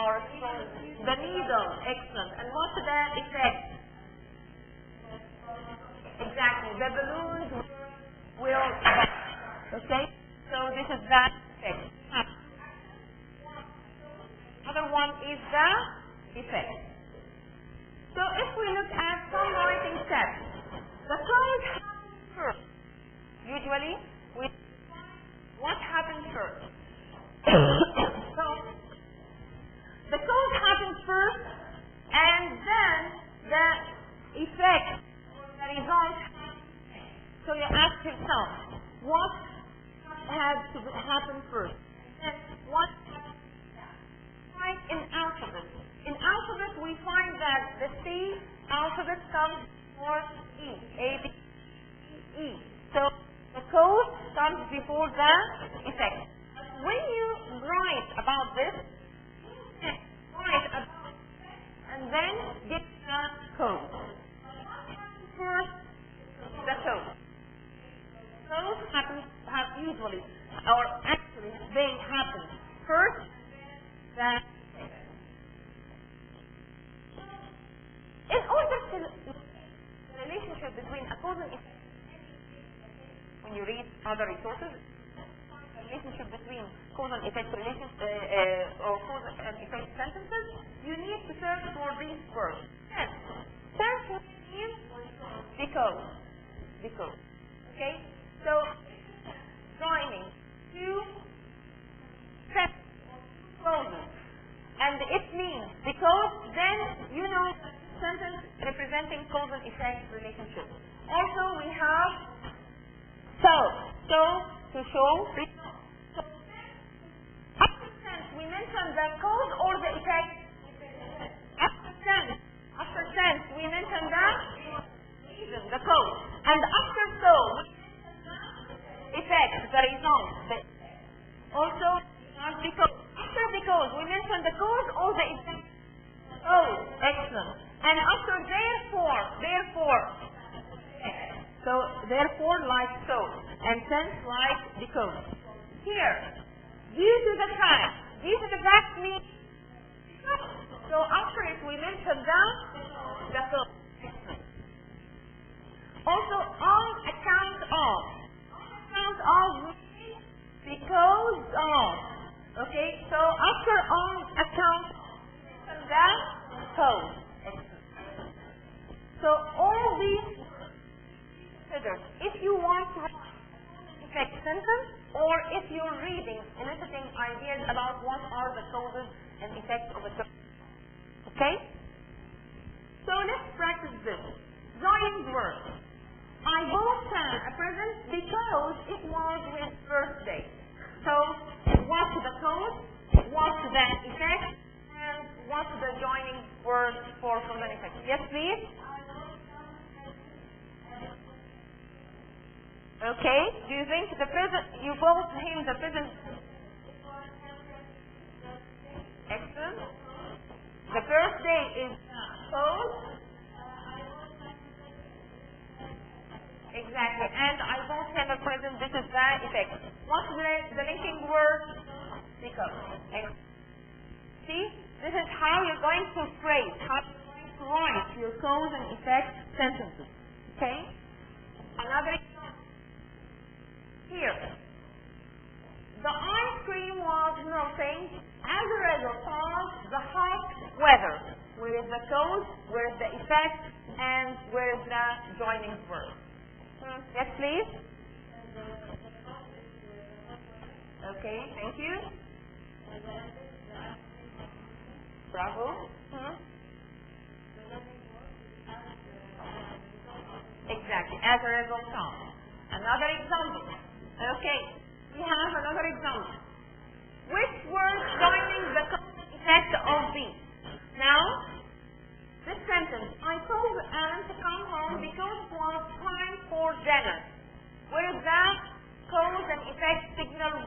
or strong? The needle. Excellent. And what's the effect? Exactly. The balloons will burst. Okay? So this is that effect. Other one is the effect. So if we look at some writing steps, the code happens first. Usually, what happens first? So, the code happens first, and then the effect, the result. So you ask yourself, what has to happen first? And what happens like in alphabet? In alphabet, we find that the C alphabet comes before E, A, B, E. So the code comes before the effect. When you write about this, write about and then get the code. First, the code. Codes have usually, or actually, they happen first. The in order to the relationship between a cause and effect, when you read other resources, the relationship between cause and effect or cause and effect sentences, you need to search for these words. Yes. Search for these because. Okay? So, joining two sets of clauses. And it means because then you know sentence representing cause and effect relationship. Also we have so to show. So after sense we mention the cause or the effect. After sense we mention the reason, the cause. And after so effect, the result. Also because. After because we mention the cause or the effect. Oh, excellent. And after therefore. So therefore like so. And since like because. Here, due to the fact means. So after it we mention the cause. Also on account of. Because of. Okay, so after on account the code. So all these considered. If you want to effect sentence or if you're reading eliciting ideas about what are the causes and effects of a sentence. Okay? So let's practice this. Joining words. I bought Sam a present because it was his birthday. So, what's the code, what's the effect, and what's the joining word for cause and effect? Yes, please? Okay, do you think the present, you bought him the present? Excellent. The birthday is code. Exactly, and I bought him a present, this is the effect. What's the linking word? Because. See, this is how you're going to phrase, how you're going to write your cause and effect sentences. Okay? Another example. Here. The ice cream was melting as a result of the hot weather. Where is the cause, where is the effect, and where is the joining word? Yes, please. Okay, thank you. Bravo. Exactly, as a result of. Another example. Okay, we have another example. Which word joining the effect of these? Now, this sentence, I told Alan to come home because it was time for dinner. Where is that cause and effect signal?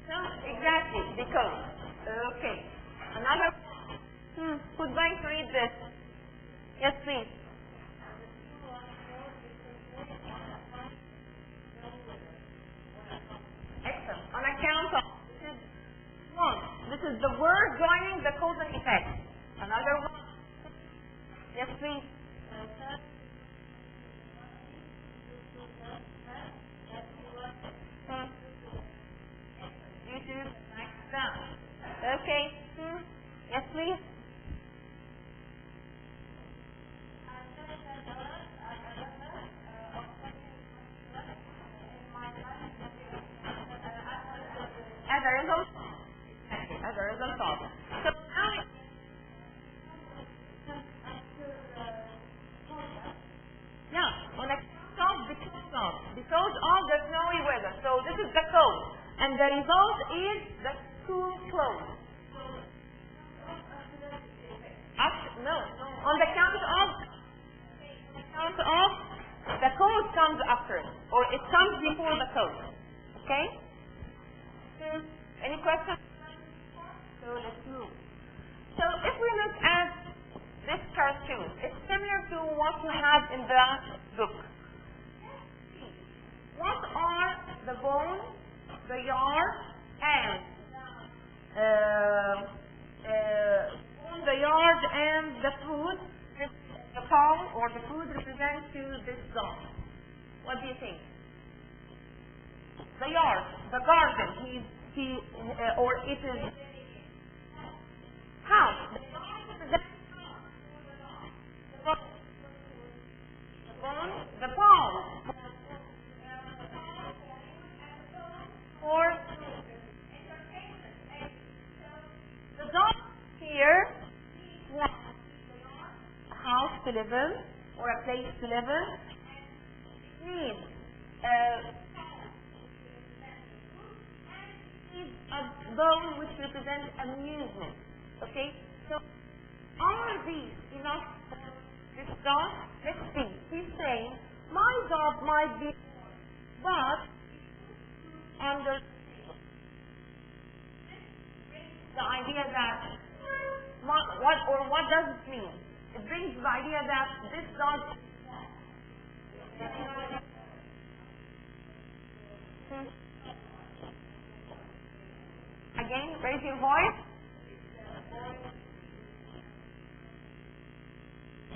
No, exactly, because. Okay. Another. Who's going to read this? Yes, please. Excellent. On account of. This is the word word joining the cause and effect. Another one. Yes, please. You should next down. Okay. Yes, please. As a result of. So now on account of because of the snowy weather. So this is the cause, and the result is the school closed. No, on the count of the cause comes after it, or it comes before the cause. Okay? Any questions? So let's move. So if we look at this cartoon, it's similar to what you have in the book. What are the bone, the yard, and the food, the palm or the food represents to this dog? What do you think? The yard, the garden, or it is house. The palm, or the dog here wants a house to live in, or a place to live in. Needs a bone which represents amusement. Okay? So are these enough for this dog? Let's see. He's saying, my dog might be, but under the idea that what does it mean? It brings the idea that this dog again, raise your voice.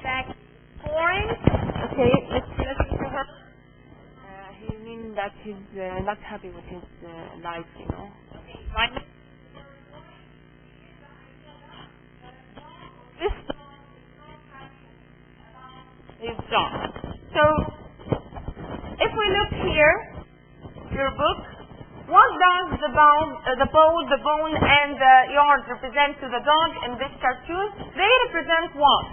Back pouring. Okay, let's listen to her. He means that he's not happy with his life, you know. Right. This is dog. So, if we look here, your book, what does the bone, and the yard represent to the dog in this cartoon? They represent what?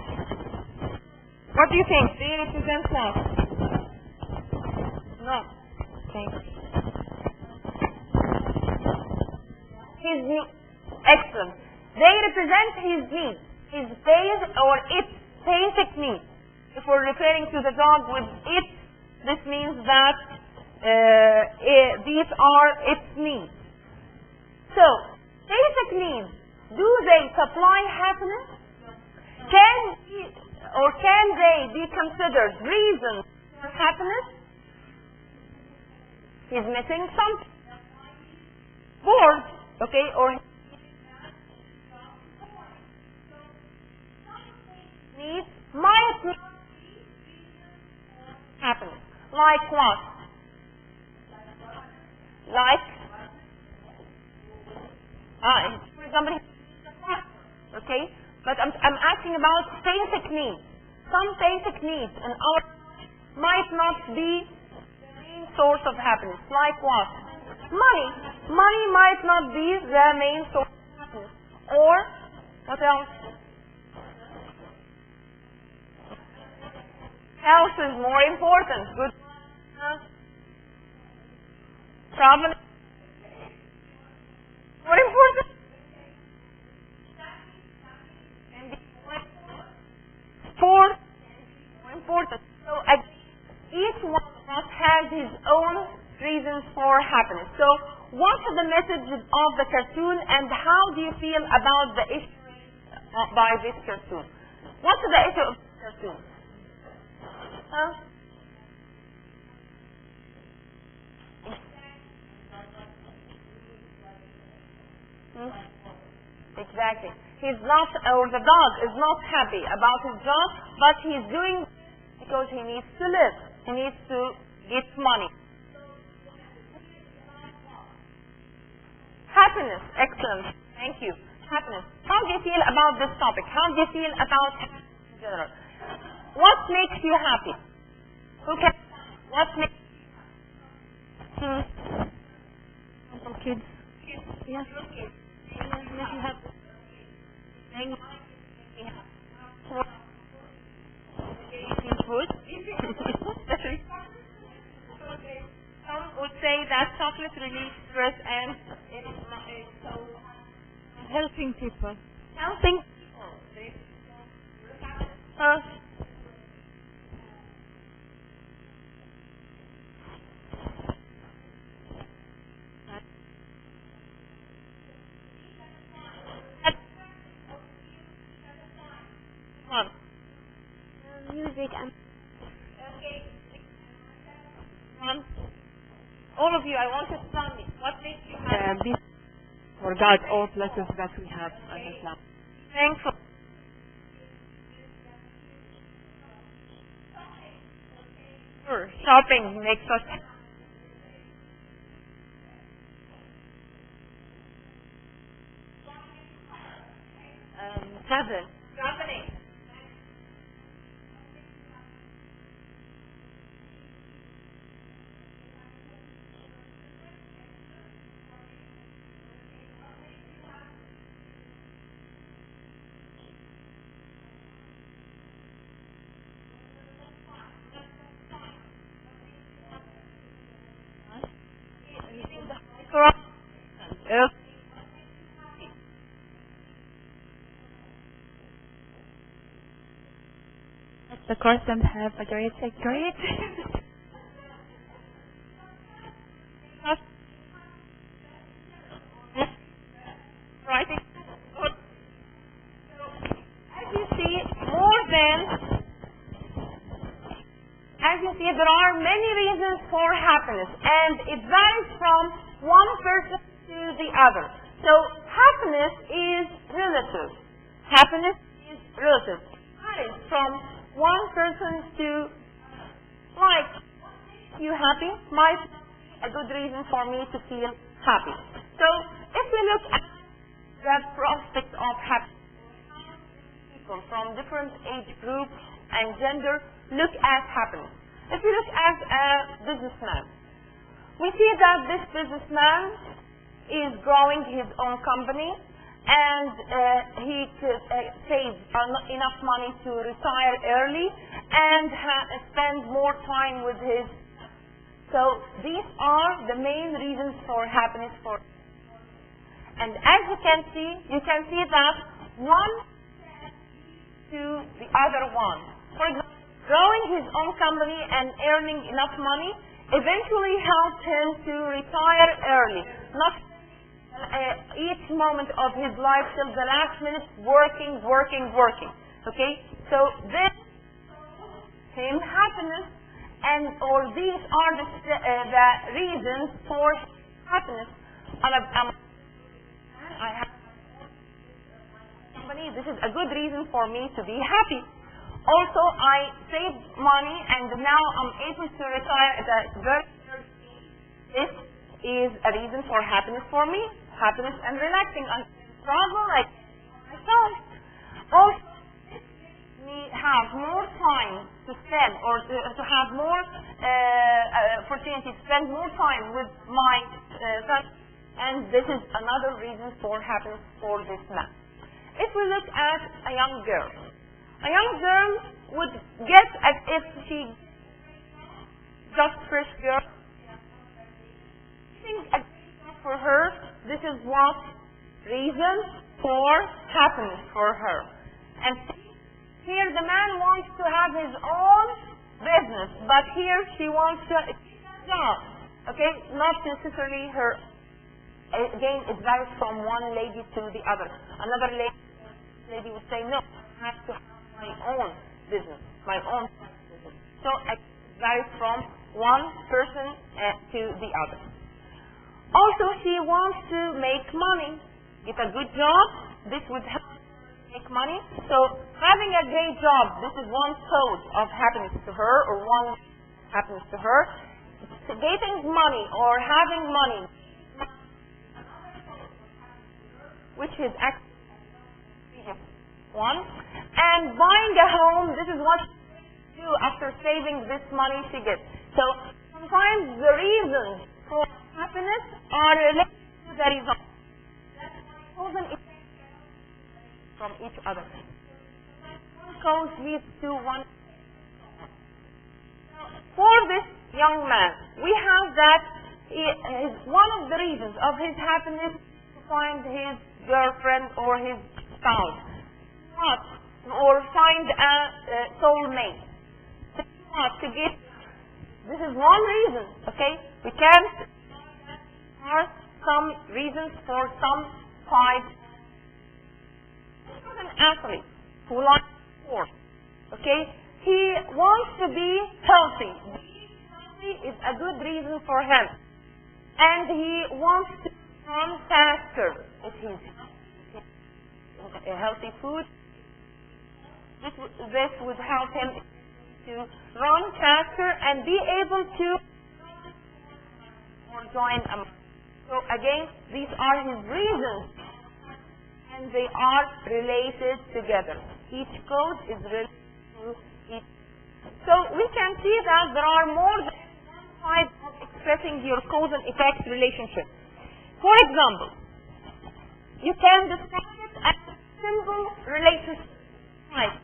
What do you think? They represent what? No. okay. His needs. Excellent. They represent his needs, his basic or its basic needs. If we're referring to the dog with it, this means that these are its needs. So, basic needs, do they supply happiness? Can they be considered reasons for happiness? He's missing something. Bored, okay, or needs might not happiness. Like what? Like, for example, okay, but I'm asking about basic needs. Some basic needs in our might not be the main source of happiness. Like what? Money. Money might not be the main source of happiness. Or, what else? Health is more important. Good. Travel more important. Sport more important. So each one of us has his own reasons for happiness. So what are the messages of the cartoon, and how do you feel about the issue by this cartoon? What's the issue of this cartoon? Exactly. He's not, or the dog is not happy about his job, but he's doing because he needs to live. He needs to get money. Happiness. Excellent. Thank you. Happiness. How do you feel about this topic? How do you feel about happiness in general? What makes you happy? Who can? What makes Some kids. Yes. kids? Yes, you have. Eating food. Some would say that chocolate relieves stress and it's so Helping people. helping people. Music and All of you, I want you to tell me what makes you happy. for God, all blessings that we have as Islam. Thankful. Sure. Shopping makes us happy. 7. Traveling. The course and have a great Writing. As you see, there are many reasons for happiness, and it varies from one person to the other. So happiness is relative. Happiness is relative. Varies from one person to, like, you happy might be a good reason for me to feel happy. So if we look at the prospect of happiness, people from different age groups and gender look at happiness. If you look at a businessman, we see that this businessman is growing his own company, and he saves enough money to retire early and spend more time with his. So these are the main reasons for happiness for. And as you can see that one to the other one. For example, growing his own company and earning enough money eventually helped him to retire early. Not each moment of his life till the last minute working. Okay? So this him happiness, or these are the reasons for happiness. I have company. This is a good reason for me to be happy. Also, I saved money and now I'm able to retire at a very early age. This is a reason for happiness for me. Happiness and relaxing. I travel like myself. Also, we have more time to spend, or to have more opportunity to spend more time with my family. And this is another reason for happiness for this man. If we look at a young girl would get as if she just fresh girl. For her, this is what reason for happiness for her. And here the man wants to have his own business, but here she wants to job. Okay, not necessarily her. Again, it varies from one lady to the other. Another lady would say, no, I have to have my own business, my own business. So it varies from one person to the other. Also, she wants to make money, get a good job, this would help make money. So having a great job, this is one cause of happiness to her, or one happiness to her. Getting money or having money, which is actually one, and buying a home, this is what she do after saving this money she gets. So sometimes the reasons for happiness are related to the result. Cause and effect from each other. One cause leads to one. For this young man, we have that one of the reasons of his happiness to find his girlfriend or his spouse, or find a soulmate. To get, this is one reason. Okay, we can. There are some reasons for some fight. An athlete who likes sports. Okay, he wants to be healthy. Healthy is a good reason for him, and he wants to run faster. If he's a healthy food, this would help him to run faster and be able to join a. So again, these are his reasons, and they are related together. Each cause is related to each. So we can see that there are more than one side of expressing your cause and effect relationship. For example, you can describe it as a simple relationship. Right.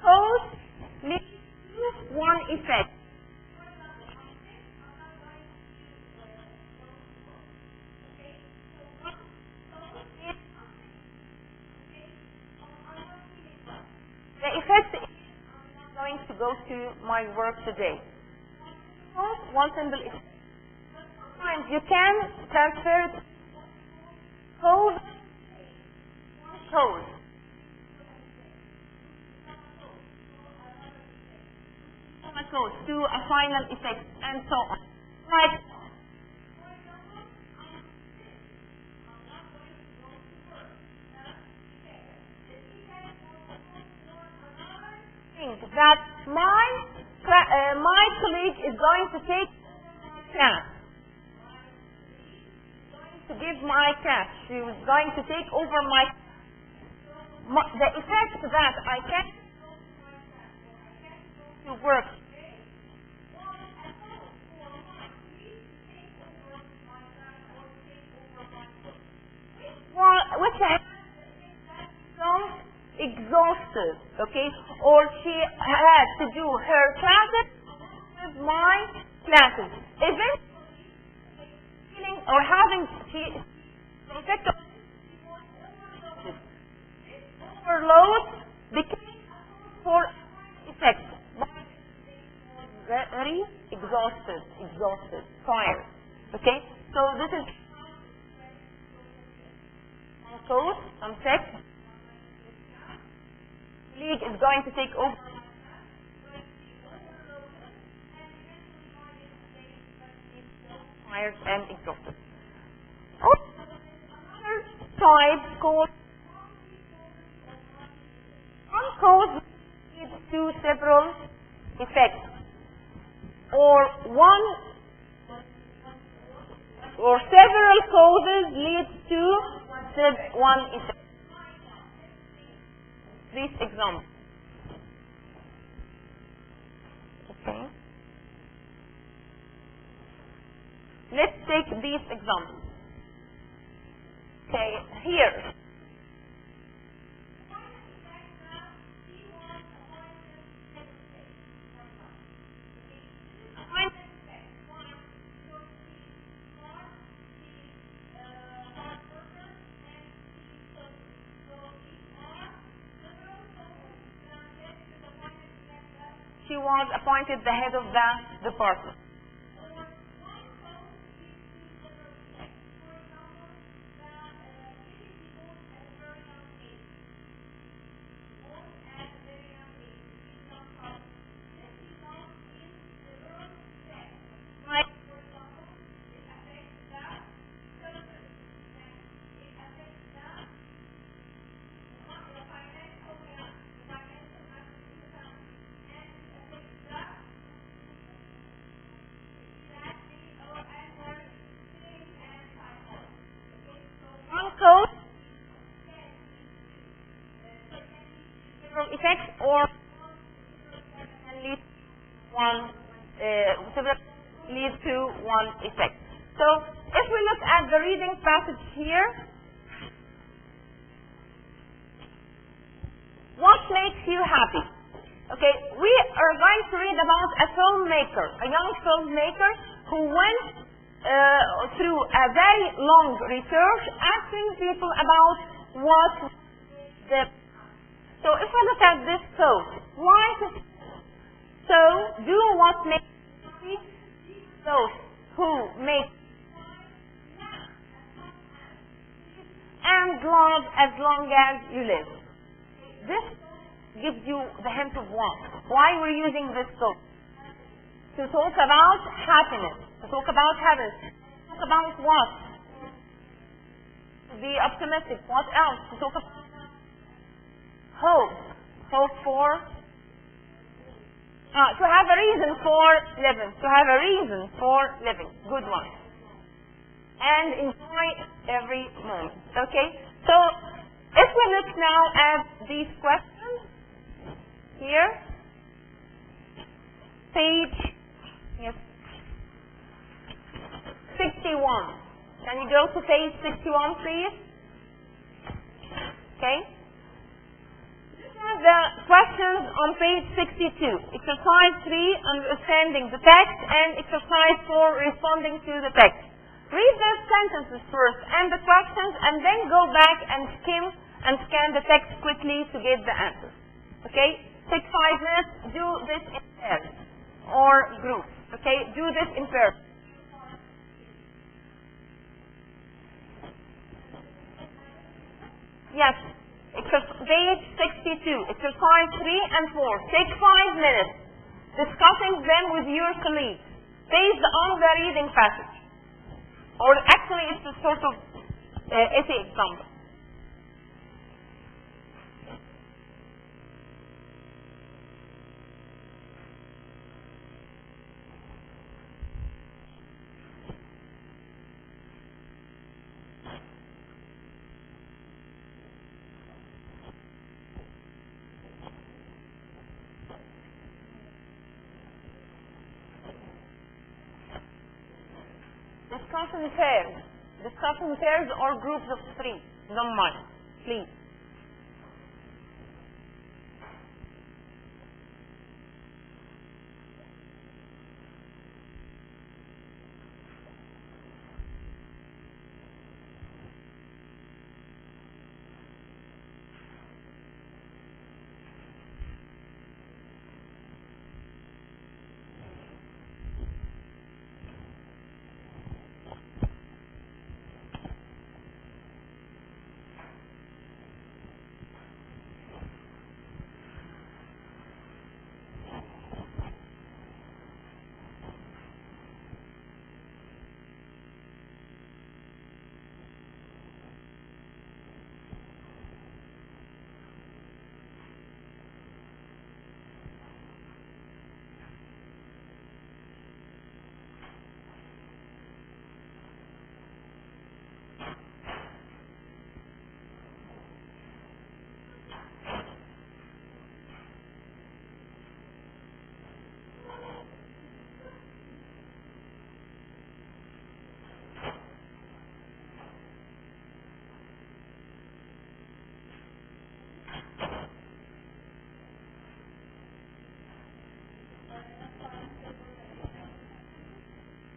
Cause leads to one effect. The effect is I'm going to go to my work today. One simple effect. Sometimes you can transfer it cause to a final effect, and so on. Like that my colleague is going to take class. To give my class. She was going to take over the effect that I can to work. Well, which I exhausted, okay, or she had to do her classes with my classes. Eventually, feeling or having the effect of overload became for effect. Very exhausted, tired. Okay, so this is some cause, some sex. League is going to take over. Tired and exhausted. Another type called one cause leads to several effects, or one or several causes lead to one effect. This example. Okay. Let's take these examples. Okay, here. She was appointed the head of the department. several effects, or lead one lead to one effect. So if we look at the reading passage here, what makes you happy? Okay, we are going to read about a filmmaker, a young filmmaker who went through a very long research asking people about what the... So if we look at this quote, why is it so? Do what makes you happy, those who make and love as long as you live. This gives you the hint of what. Why we're using this quote? To talk about happiness. To talk about happiness. To talk about what? To be optimistic. What else? To talk about hope. Hope for? To have a reason for living. To have a reason for living. Good one. And enjoy every moment. Okay? So, if we look now at these questions here, page 61. Can you go to page 61, please? Okay? The questions on page 62. Exercise 3, understanding the text, and exercise 4, responding to the text. Read the sentences first and the questions, and then go back and skim and scan the text quickly to get the answers. Okay? Take 5 minutes. Do this in pairs or groups. Okay? Do this in pairs. Yes. Page 62. Exercise 3 and 4. Take 5 minutes discussing them with your colleagues based on the reading passage. Or actually, it's a sort of essay example. Discussion pairs. Discussion pairs or groups of 3. Don't mind, please.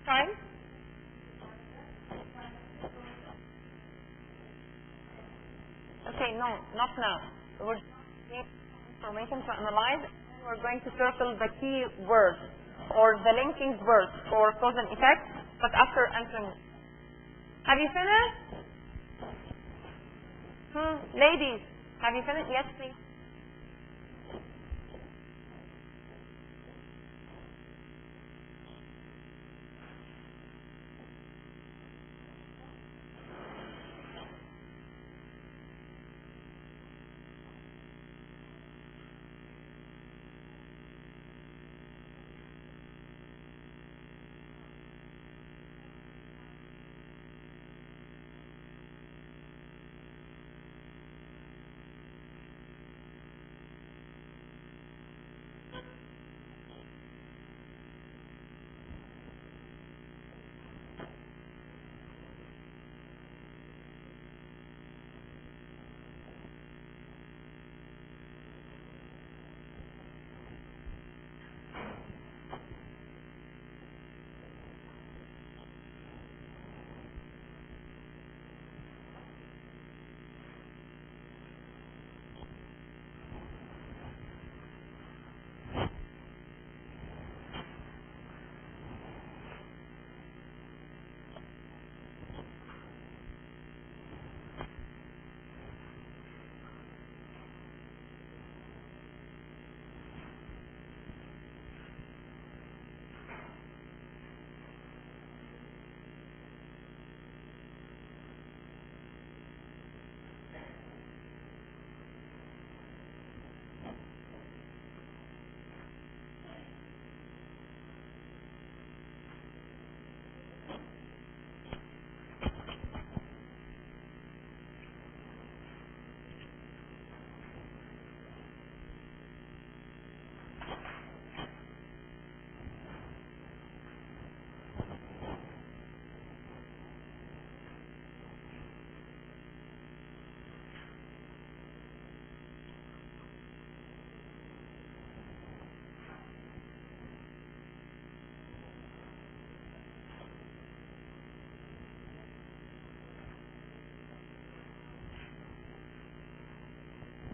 Time? Okay, no, not now. We're getting information to analyze. We're going to circle the key words or the linking words for cause and effect, but after answering. Have you finished? Ladies, have you finished? Yes, please.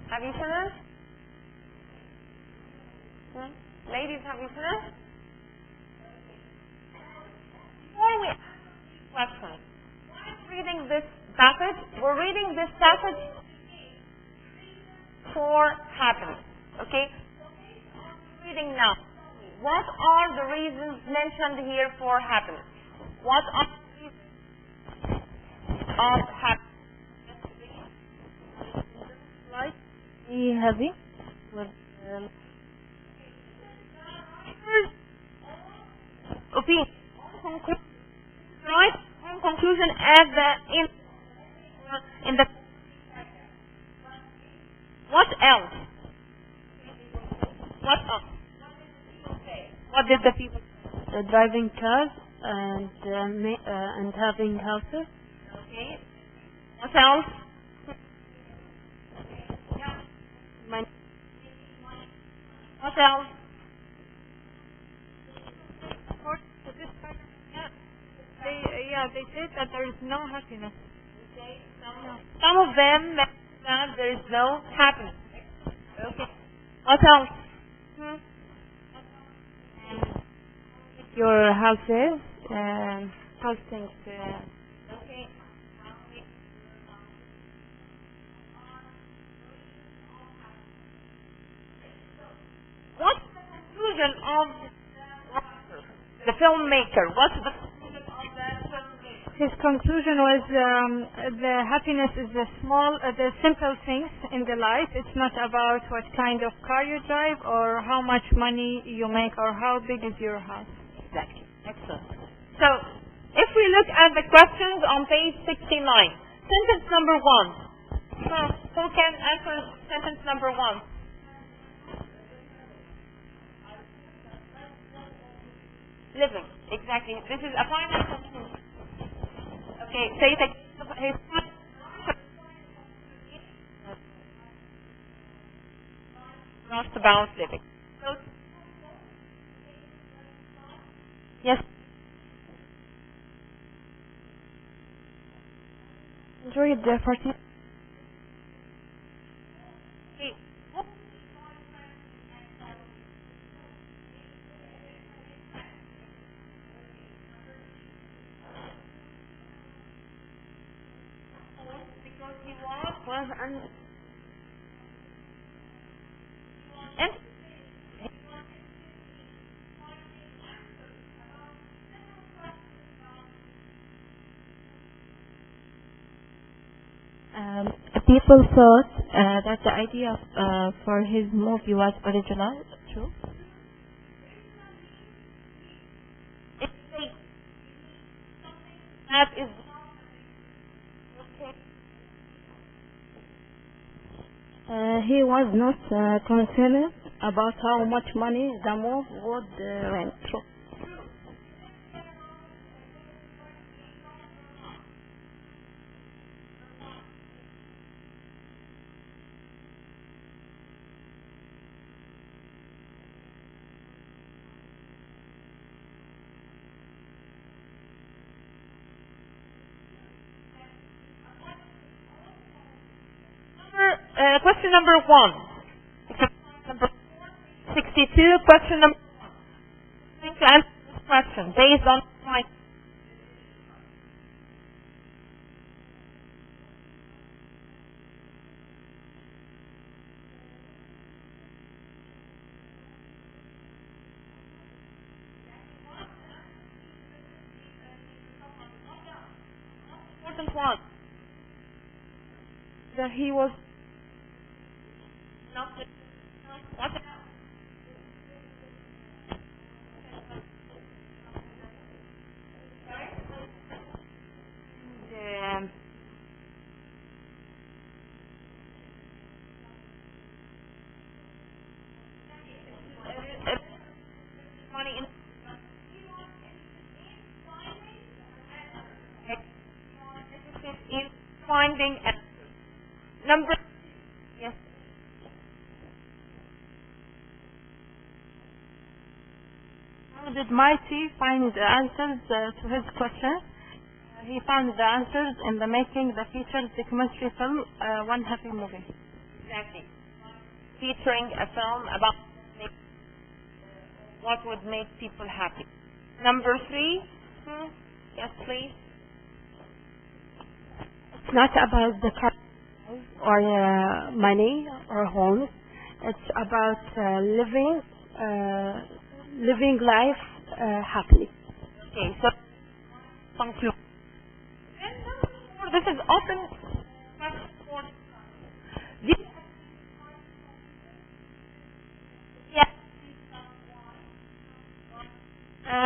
Have you finished? Ladies, have you finished? Before we ask questions, reading this passage, we're reading this passage for happiness. Okay? Reading now. What are the reasons mentioned here for happiness? What are the reasons of happiness? Life be heavy with opinion. Right? Conclusion at the in the. What else? What else? What did the people say? driving cars and having houses. Okay. What else? What else? They said that there is no happiness. Some of them mentioned that there is no happiness. Okay. What else? Your houses, house things. Okay. What's the conclusion of the filmmaker? What's the conclusion of that filmmaker? His conclusion was the happiness is the simple things in the life. It's not about what kind of car you drive or how much money you make or how big is your house. Exactly. Excellent. So, if we look at the questions on page 69, sentence number 1. Who can answer sentence number 1? Living. Exactly. This is a final conclusion. Okay, say it again. Not about living. So, yes. Enjoy the party. Okay. Because he was People thought that the idea for his movie was original. True. that is He was not concerned about how much money the movie would rent. True. question number 1. Number 62, question number 1. I think to answer this question based on my important one. That he was Not what money in finding number. Yes. How did Mighty find the answers to his questions? He found the answers in the making the feature documentary film One Happy Movie. Exactly. featuring a film about what would make people happy. Number 3. Yes, please. It's not about the car or money or homes. It's about living life happily. Okay, so conclude. This is often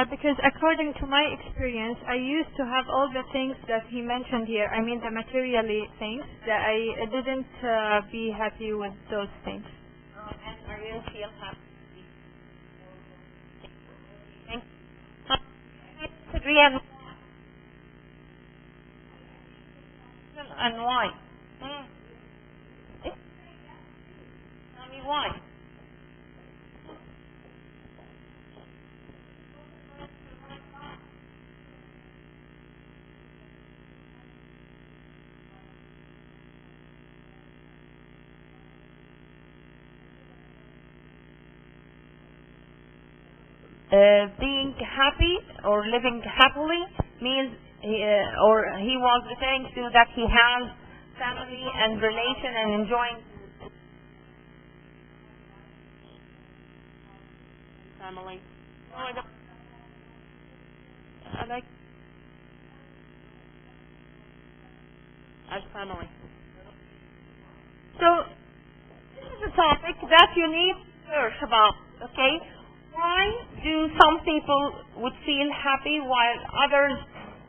because according to my experience, I used to have all the things that he mentioned here. I mean, the materially things that I didn't be happy with those things. And are you feel happy? And why? Tell me why. Being happy or living happily means he was referring to that he has family and relation and enjoying family. I like as family. So this is a topic that you need to search about. Okay. Why do some people would feel happy while others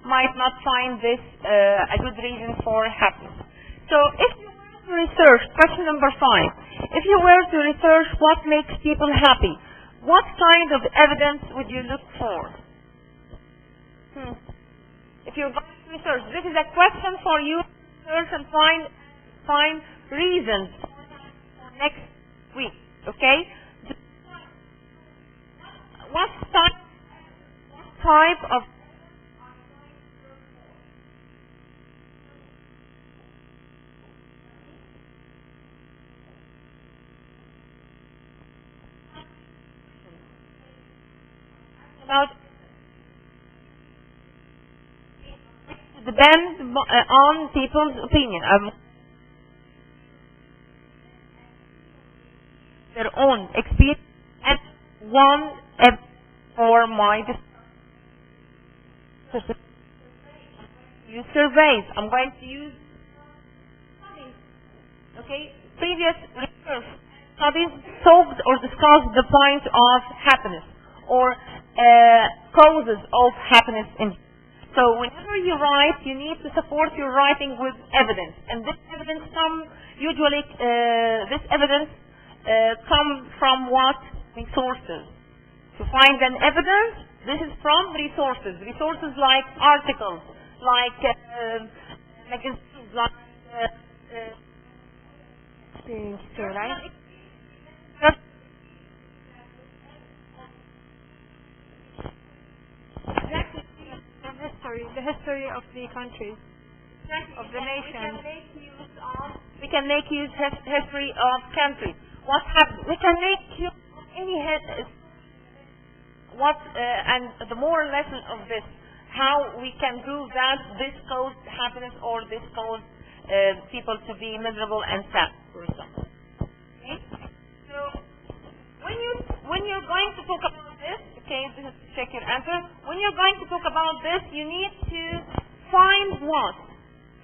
might not find this a good reason for happiness? So if you were to research, question number 5, if you were to research what makes people happy, what kind of evidence would you look for? If you're going to research, this is a question for you to search and find reasons for next week, okay? What type of about depends on people's opinion, their own experience, and one for my use surveys. I'm going to use previous research studies solved or discussed the point of happiness or causes of happiness in. So whenever you write, you need to support your writing with evidence, and this evidence comes from what resources. To find an evidence, this is from resources. Resources like articles, like magazines, like the history of the countries, of the nations. We can make use of history of countries. What happened? We can make use of any and the moral lesson of this, how we can prove that this caused happiness or this caused people to be miserable and sad, for example. Okay? So when you're going to talk about this, this is to check your answer. When you're going to talk about this, you need to find what?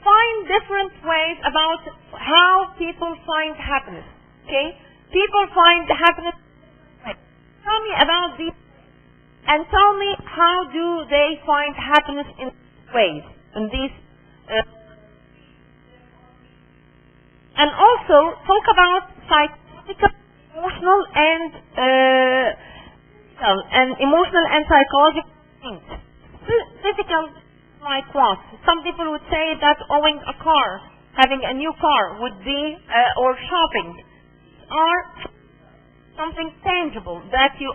Find different ways about how people find happiness. Okay? People find happiness. Tell me about these. And tell me, how do they find happiness in ways? In these, and also talk about psychological, emotional, and psychological things. Physical, like what? Some people would say that owning a car, having a new car, would be or shopping, are something tangible that you.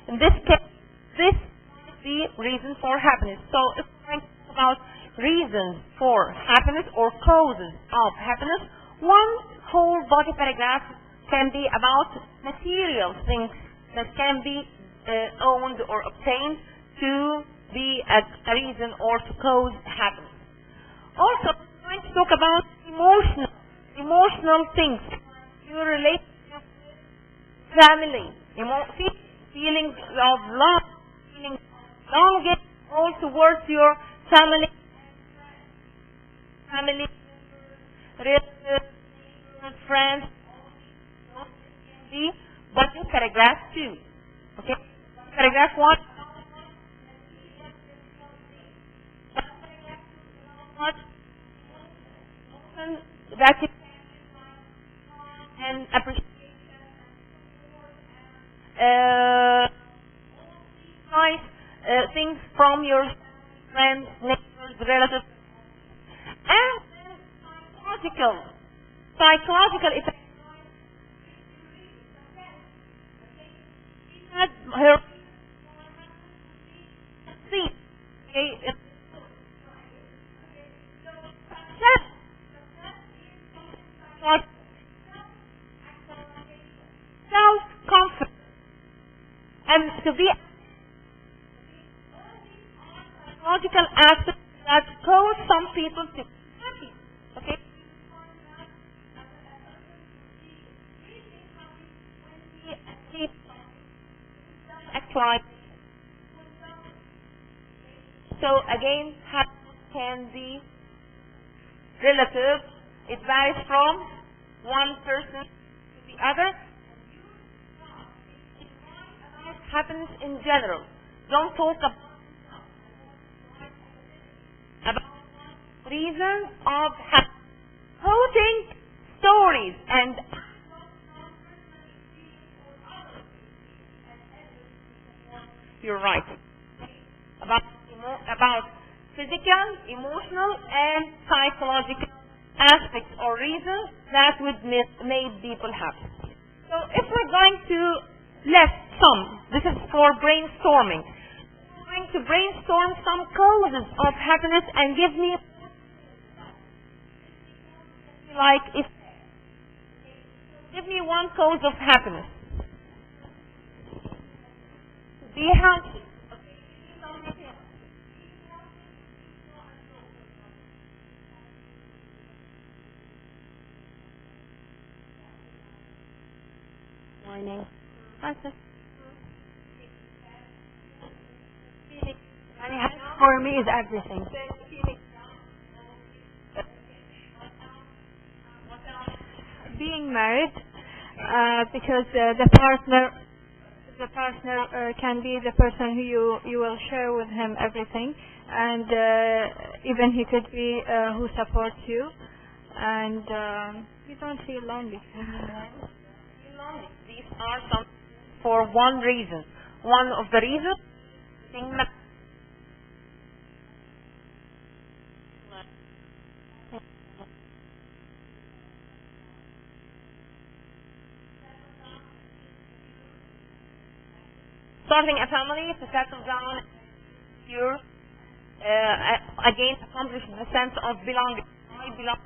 In this case, this is the reason for happiness. So if we're going to talk about reasons for happiness or causes of happiness, one whole body paragraph can be about material things that can be owned or obtained to be a reason or to cause happiness. Also, I'm going to talk about emotional things. Your relationship, family, feelings of love, feelings of longing all towards your family, relatives, friends, the bottom paragraph 2. Okay? Paragraph 1. That is and appreciation. Nice things from your friends, neighbors, relatives, and psychological effects. Her see, okay, self-confidence and to be logical aspects that cause some people to be happy. Okay? So again, happiness can be relative. It varies from one person to the other. Happens in general. Don't talk about reasons of happiness. Quoting stories and you're right about physical, emotional, and psychological aspects or reasons that would make people happy. So if we're going to this is for brainstorming. I'm going to brainstorm some causes of happiness and give me give me one cause of happiness. Be happy. Morning. For me is everything. Being married, because the partner can be the person who you will share with him everything, and even he could be who supports you, and you don't feel lonely. These are some for one reason. One of the reasons starting a family to settle down, you again accomplish the sense of belonging. I belong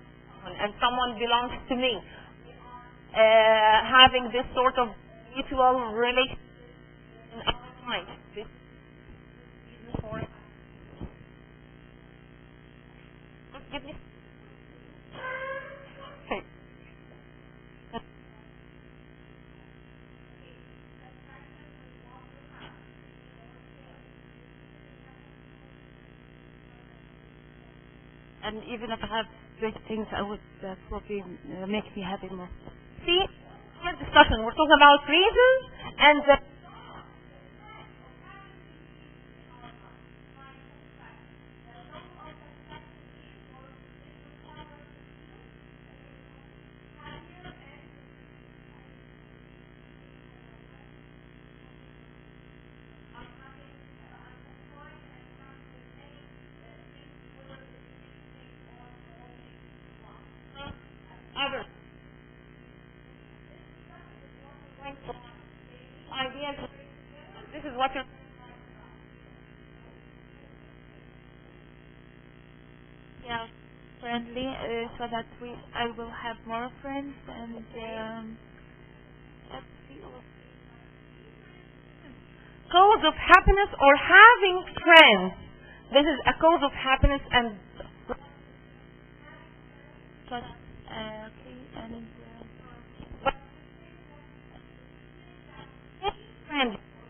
and someone belongs to me. Having this sort of mutual relationship in our mind. This is for give me. Okay. And even if I have great things, that will make me happy more. See, our discussion, we're talking about reasons and the others. Ideas. This is what you're. Yeah. friendly, so that I will have more friends, and let's see. Cause of happiness or having friends. This is a cause of happiness and friends.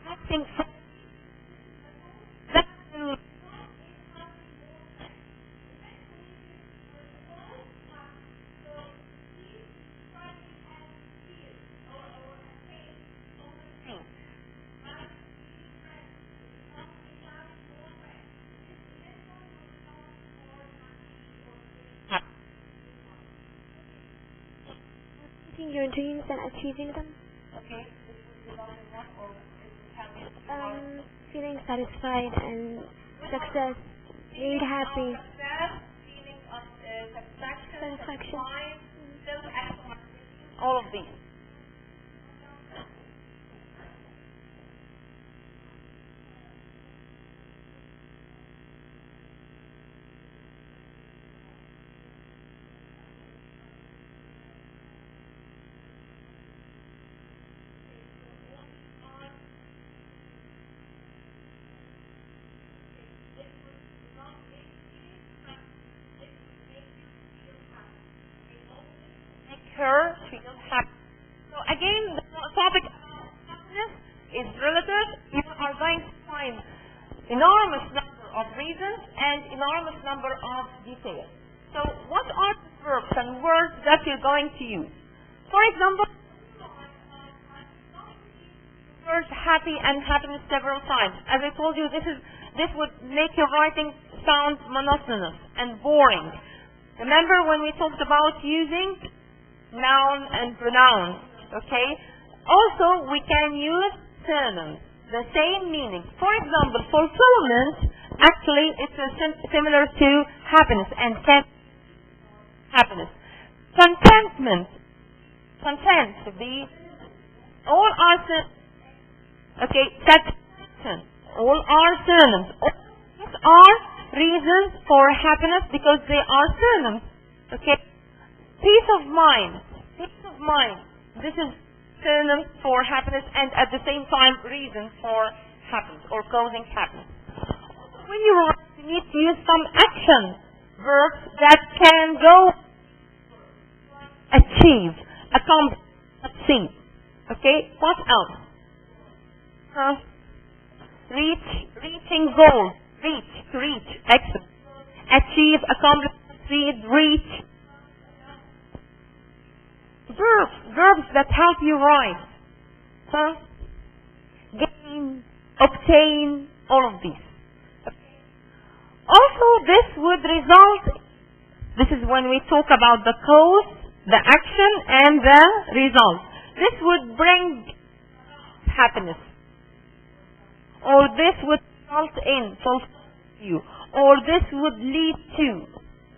Having friends. That will Meeting your dreams and achieving them. okay. Feeling satisfied and success, made happy. Feeling of Satisfaction. All of these. Her feel happy. So again, the topic of happiness is relative. You are going to find enormous number of reasons and enormous number of details. So what are the verbs and words that you're going to use? For example, words happy and happiness several times. As I told you, this would make your writing sound monotonous and boring. Remember when we talked about using noun and pronoun, okay? Also, we can use synonyms, the same meaning. For example, fulfillment, actually, it's similar to happiness and happiness. Contentment, content, all are synonyms. Okay, satisfaction, all are synonyms. All these are reasons for happiness because they are synonyms. Okay. Peace of mind. This is synonym for happiness and at the same time reason for happiness or causing happiness. When you write, you need to use some action verbs that can go achieve, accomplish, succeed. Okay, what else? Reaching goals. To reach, excellent. Achieve, accomplish, succeed, reach. Verbs that help you write. Gain, obtain, all of these. Also, this would result, this is when we talk about the cause, the action, and the result. This would bring happiness. Or this would result in, fulfill you. Or this would lead to.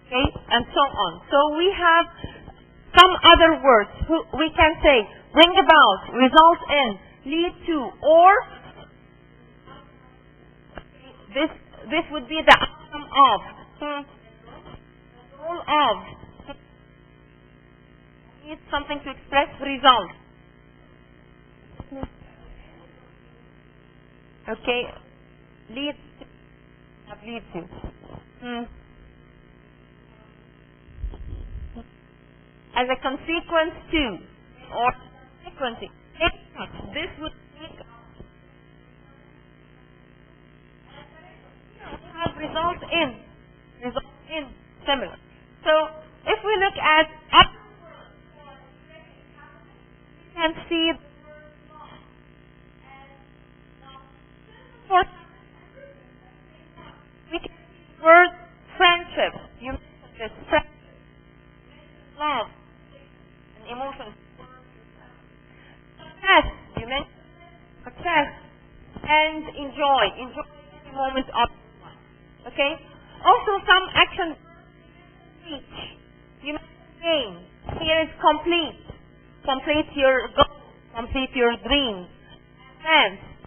Okay, and so on. So we have some other words we can say bring about, result in, lead to, or this would be the outcome of, goal of. Need something to express result. Okay, lead to. As a consequence to, or sequencing. This would have result in similar. So if we look at up, you can see for we can see word friendship. You mentioned this friendship, love. Emotions. Success, you mentioned success, and enjoy every moment of life. Okay? Also some action. Reach. You mentioned gain. Here is complete. Complete your goals. Complete your dreams.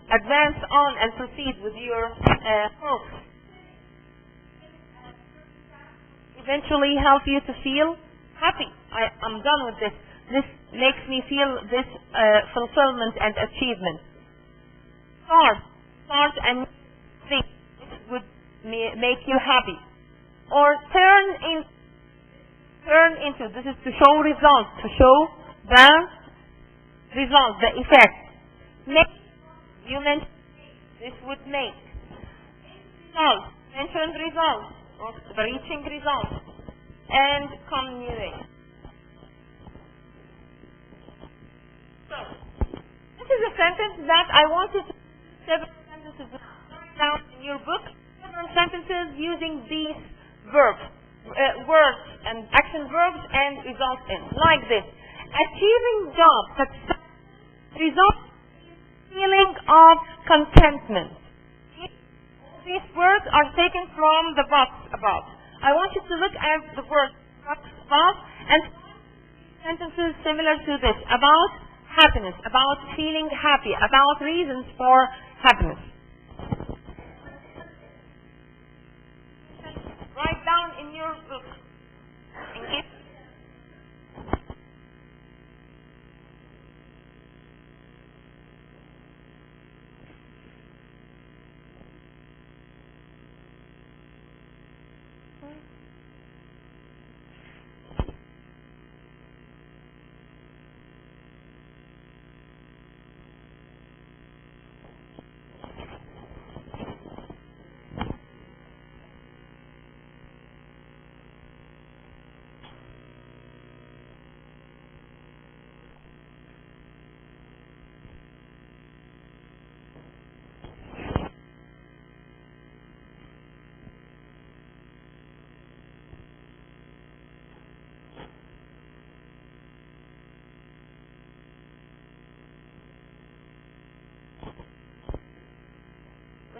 Advance on and proceed with your hopes. eventually help you to feel happy. I'm done with this. This makes me feel this fulfillment and achievement. Start and think. This would make you happy. Or turn into, this is to show results, to show the result, the effect. You mentioned this would make. Results, mentioned results, or the reaching results, and communicate. So, this is a sentence that I wanted to several sentences down in your book. Several sentences using these verbs, words and action verbs and result in. Like this. Achieving job success results in feeling of contentment. These words are taken from the box above. I want you to look at the word box above and sentences similar to this about happiness, about feeling happy, about reasons for happiness. Write down in your book.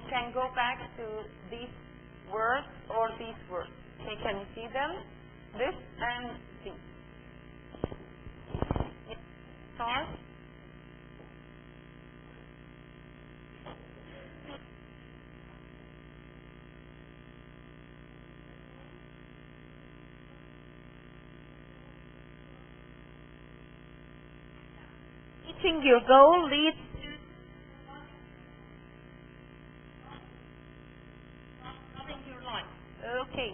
Can go back to these words or these words. Okay, can you see them? This and these. Start. Reaching your goal leads okay.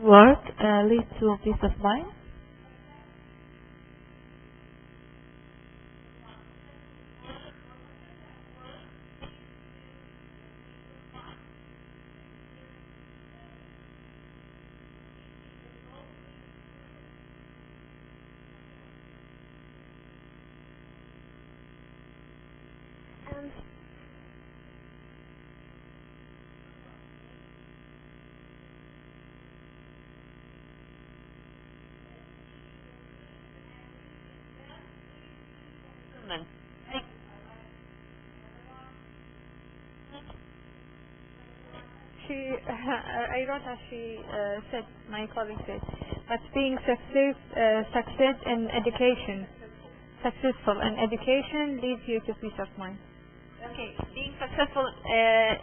Work leads to peace of mind. I wrote as she said, my colleague said, but being success in education, successful in education leads you to peace of mind. Okay, being successful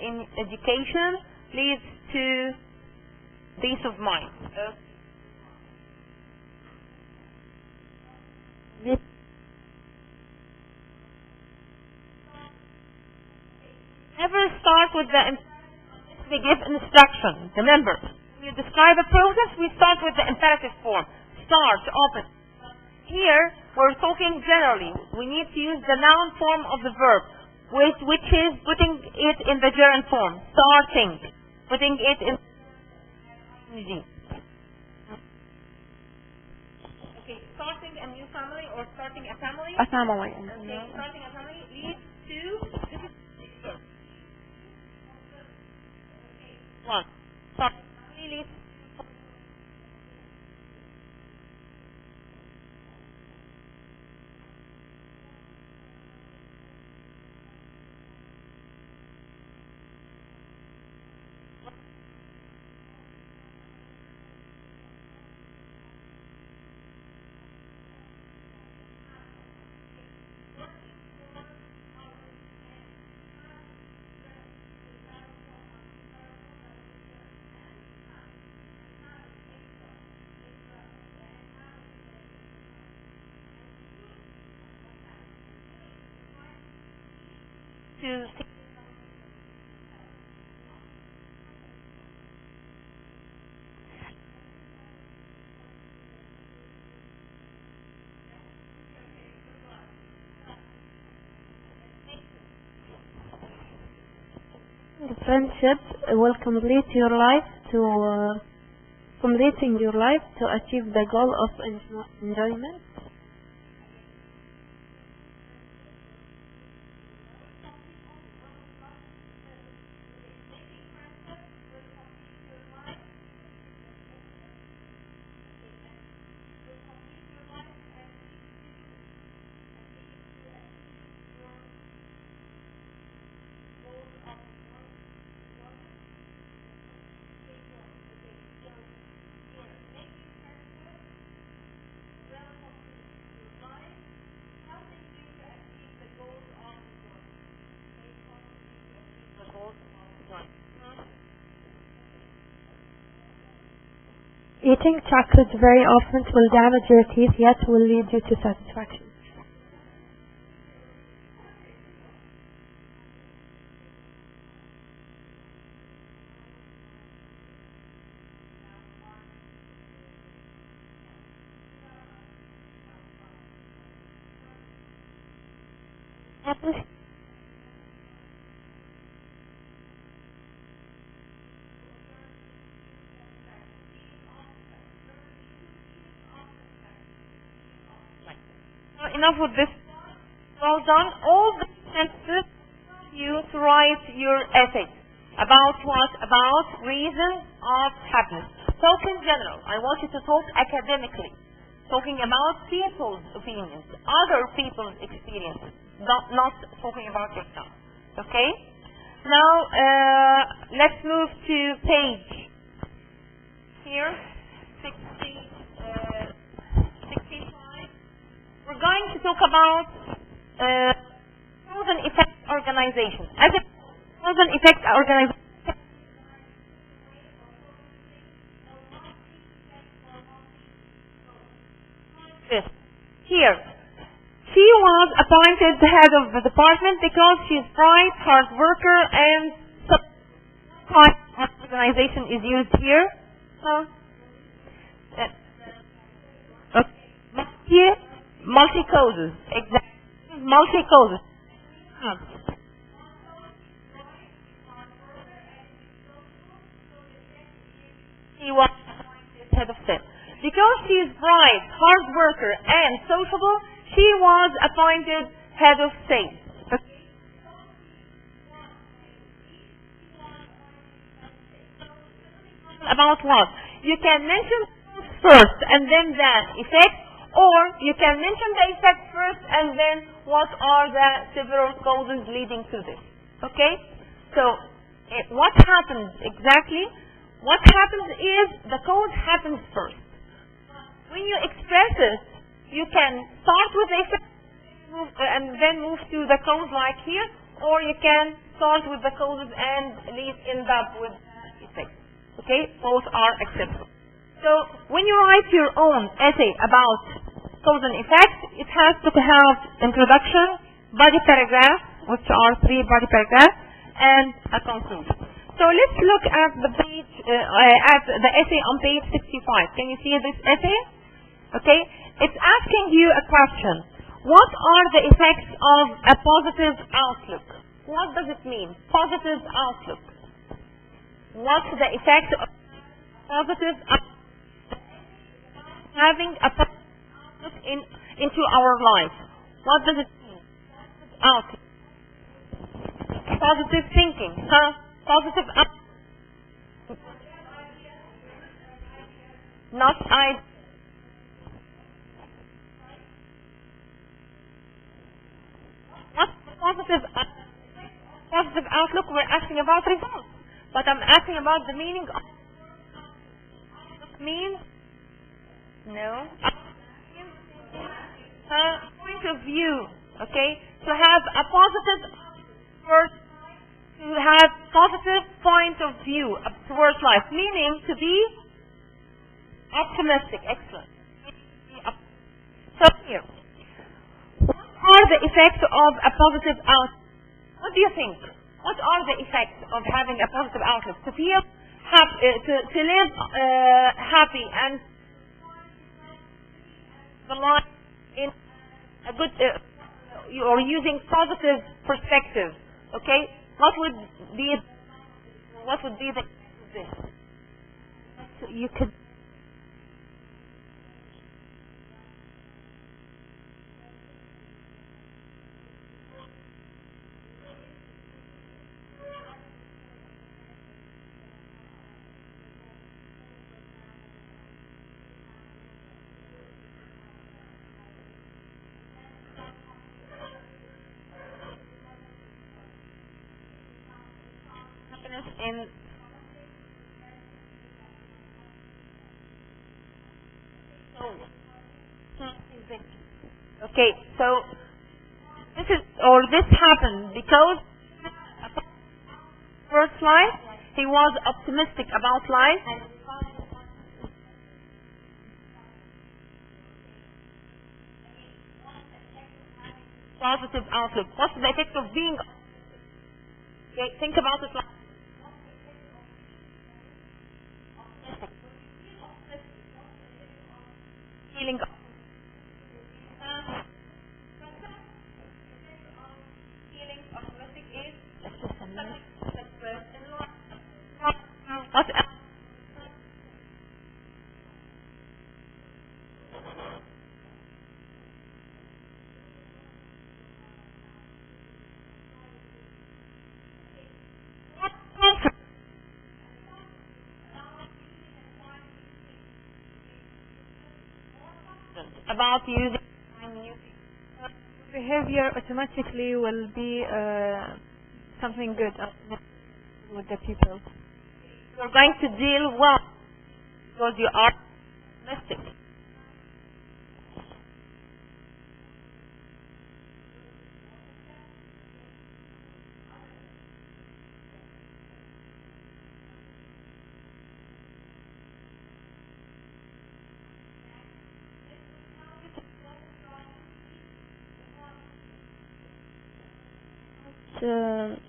in education leads to peace of mind. Never start with they give instructions. Remember, when you describe a process, we start with the imperative form. Start, open. Here, we're talking generally. We need to use the noun form of the verb, which is putting it in the gerund form. Starting. Putting it in ing. Okay, starting a new family or starting a family? A family. Okay, starting a family leads to... This is one. Starting a family leads to see. Friendship will complete your life to completing your life to achieve the goal of enjoyment. Eating chocolate very often will damage your teeth, yet will lead you to satisfaction. Enough with this. Well done. All the sentences you to write your essay. About what? About reason of happiness. Talk in general. I want you to talk academically. Talking about people's opinions, other people's experiences. Not talking about yourself. Okay? Now, let's move to page here, 65. We're going to talk about cause and effect organization. As a cause and effect organization, here, she was appointed the head of the department because she's bright, hard worker, and so organization is used here. Here, multi-causes. Exactly. Multi-causes. She was head of STEM. Because she is bright, hard worker, and sociable, she was appointed head of sales. About what? You can mention first and then the effect, or you can mention the effect first and then what are the several causes leading to this. Okay? So, what happens exactly? What happens is the cause happens first. When you express it, you can start with the effect and then move to the cause like here, or you can start with the causes and end up with the effect. Okay? Both are acceptable. So, when you write your own essay about cause and effect, it has to have introduction, body paragraph, which are 3 body paragraphs, and a conclusion. So let's look at the page, at the essay on page 65. Can you see this essay? Okay, it's asking you a question. What are the effects of a positive outlook? What does it mean? Positive outlook. What's the effect of positive outlook? Having a positive outlook into our life. What does it mean? Outlook. Positive thinking. Positive outlook. Not I. What's positive outlook? We're asking about results. But I'm asking about the meaning of means. No. Point of view. Okay? To have a positive first, to have positive point of view towards life, meaning to be optimistic. Excellent. So here, what are the effects of a positive outlook? What do you think? What are the effects of having a positive outlook? To feel happy, to live happy and the life in a good, or using positive perspective. Okay, what would be the this? You could Happiness in okay, so this happened because first life he was optimistic about life and positive outlook. What's the effect of being? Okay, think about it like feeling optimistic is what else? About using Behavior automatically will be something good with the people. you're going to deal well because you are optimistic.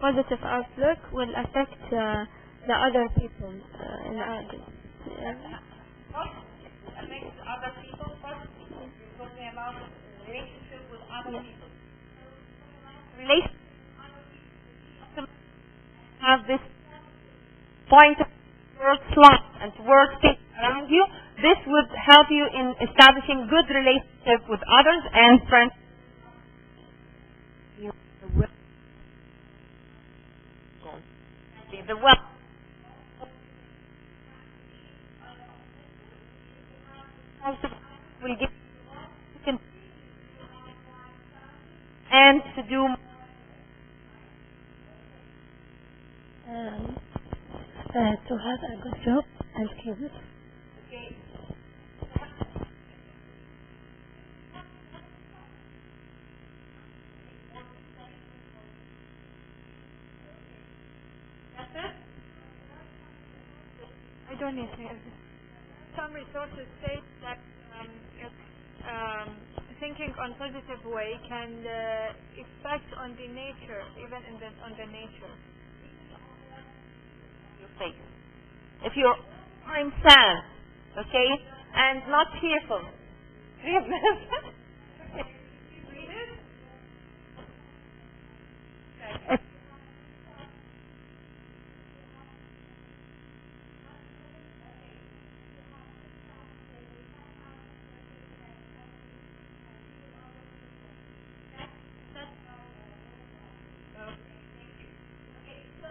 Positive outlook will affect the other people in the Affects other people first. You're talking about relationship with other people. Relationship have this point towards life and towards things around you. This would help you in establishing good relationship with others and friends. The well will give you and to do to have a good job and skills. I don't need to. Some resources state that thinking on positive way can affect on the nature, even on the nature. your face. If I'm sad, okay, and not cheerful.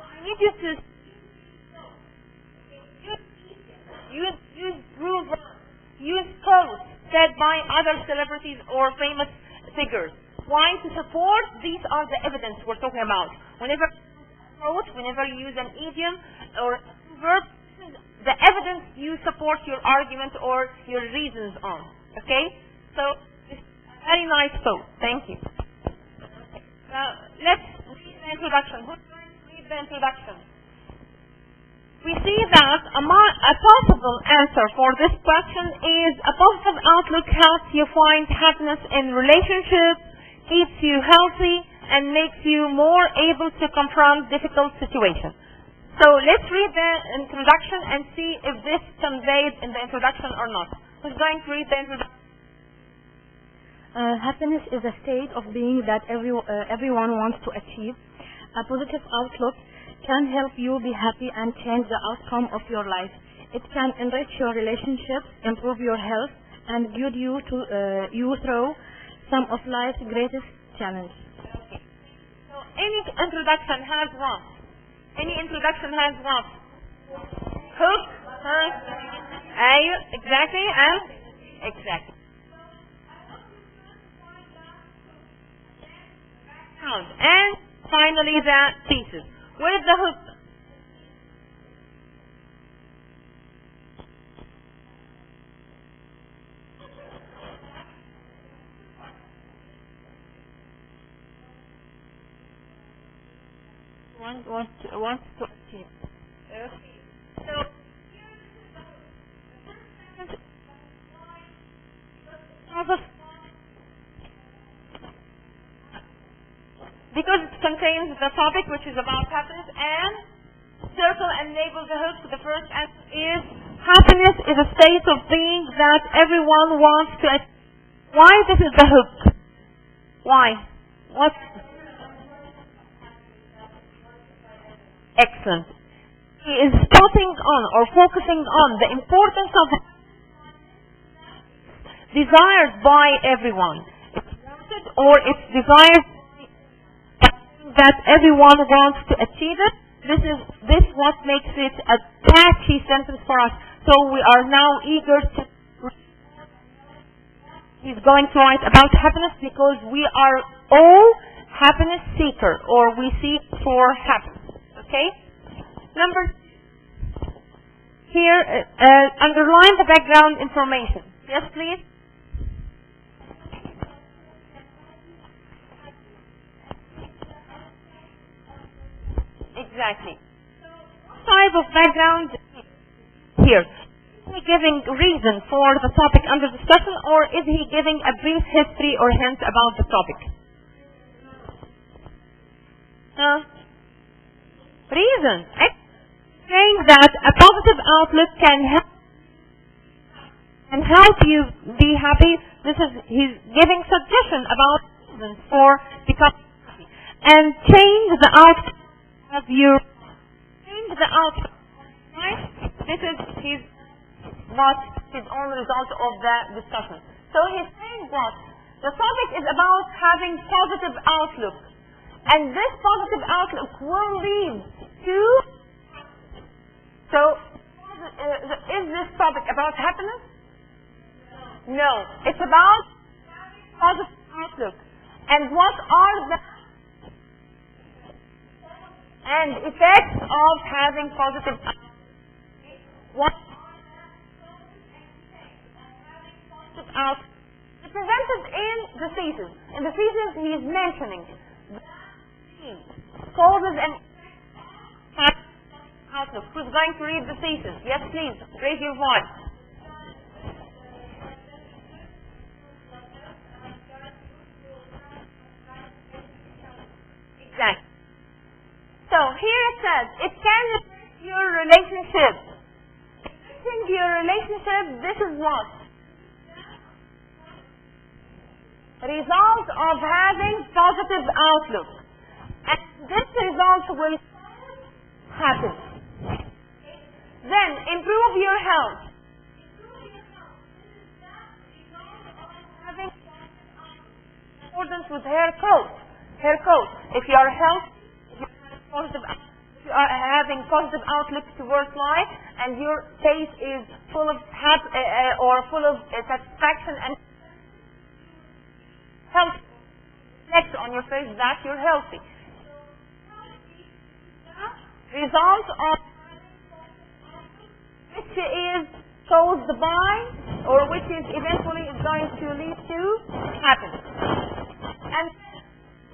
I need you to use quotes said by other celebrities or famous figures. Why? To support, these are the evidence we're talking about. Whenever you use an idiom or verb, the evidence you support your argument or your reasons on. Okay? So, it's a very nice quote. Thank you. Let's read the introduction. Who's going to read the introduction? We see that a possible answer for this question is a positive outlook helps you find happiness in relationships, keeps you healthy, and makes you more able to confront difficult situations. So let's read the introduction and see if this conveyed in the introduction or not. Who's going to read the introduction? Happiness is a state of being that everyone wants to achieve. A positive outlook can help you be happy and change the outcome of your life. It can enrich your relationships, improve your health, and guide you through some of life's greatest challenges. Okay. So any introduction has what? Any introduction has what? Hook, exactly, and exactly. And finally the thesis. Where is the hook? Wants to achieve. Okay. So because it contains the topic which is about happiness, and circle and label the hook. The first answer is happiness is a state of being that everyone wants to achieve. Why this is the hook? Why? What? Excellent. He is spotting on or focusing on the importance of desired by everyone. It's wanted or it's desired that everyone wants to achieve it. This what makes it a catchy sentence for us. So we are now eager to. He's going to write about happiness because we are all happiness seeker, or we seek for happiness. Okay? Number here, underline the background information. Yes, please. Exactly. What type of background here? Is he giving reason for the topic under discussion, or is he giving a brief history or hint about the topic? Reason. Saying that a positive outlook can help you be happy. He's giving suggestion about reasons for becoming happy. And change the outcome of your right? This is his own result of the discussion. So he's saying what? The topic is about having positive outlook. And this positive outlook will lead to. So, is this topic about happiness? No. It's about positive outlook. And what are the effects of having positive outlook? What are positive outlook? It's presented in the thesis. In the thesis, he is mentioning causes and outlook. Who's going to read the thesis? Yes, please. Raise your voice. Exactly. So here it says, it can affect your relationship. Affecting your relationship, this is what? Result of having positive outlook. And this result will happen. Then improve your health. Having accordance with hair coat. If you are healthy, if you are having positive outlook towards life, and your face is full of satisfaction and health reflects on your face that you're healthy. Result of which is caused by, or which is eventually is going to lead to happiness. And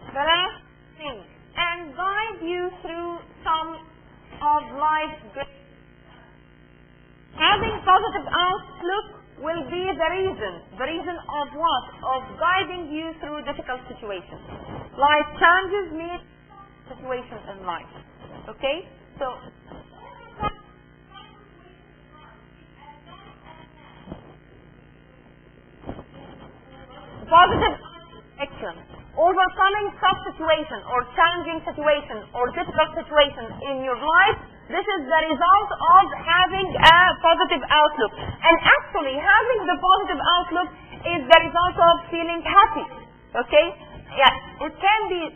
the last thing, and guide you through some of life's great. Having positive outlook will be the reason of what? Of guiding you through difficult situations. Life challenges mean situations in life. Okay? So, positive action. Overcoming tough situation or challenging situation or difficult situation in your life, this is the result of having a positive outlook. And actually, having the positive outlook is the result of feeling happy. Okay? Yeah, it can be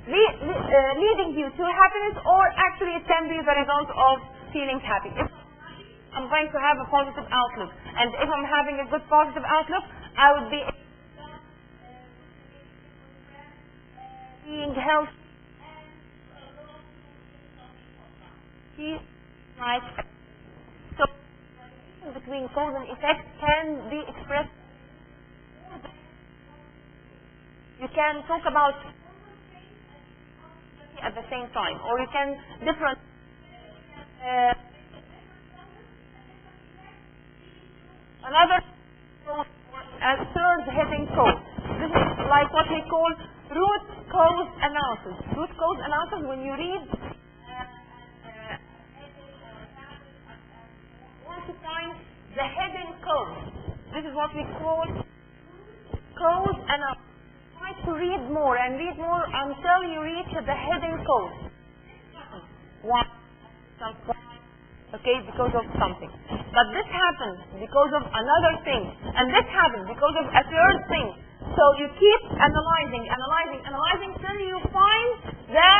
leading you to happiness, or actually it can be the result of feeling happy. If I'm going to have a positive outlook, and if I'm having a good positive outlook, I would be being healthy, right? So, between cause and effect can be expressed. You can talk about at the same time, or you can different. Another as third heading cause. This is like what we call root cause analysis. Root cause analysis, when you read want to find the hidden cause. This is what we call cause analysis. Try to read more and read more until you reach the hidden cause. Why? Okay, because of something. But this happens because of another thing. And this happens because of a third thing. So you keep analyzing till you find the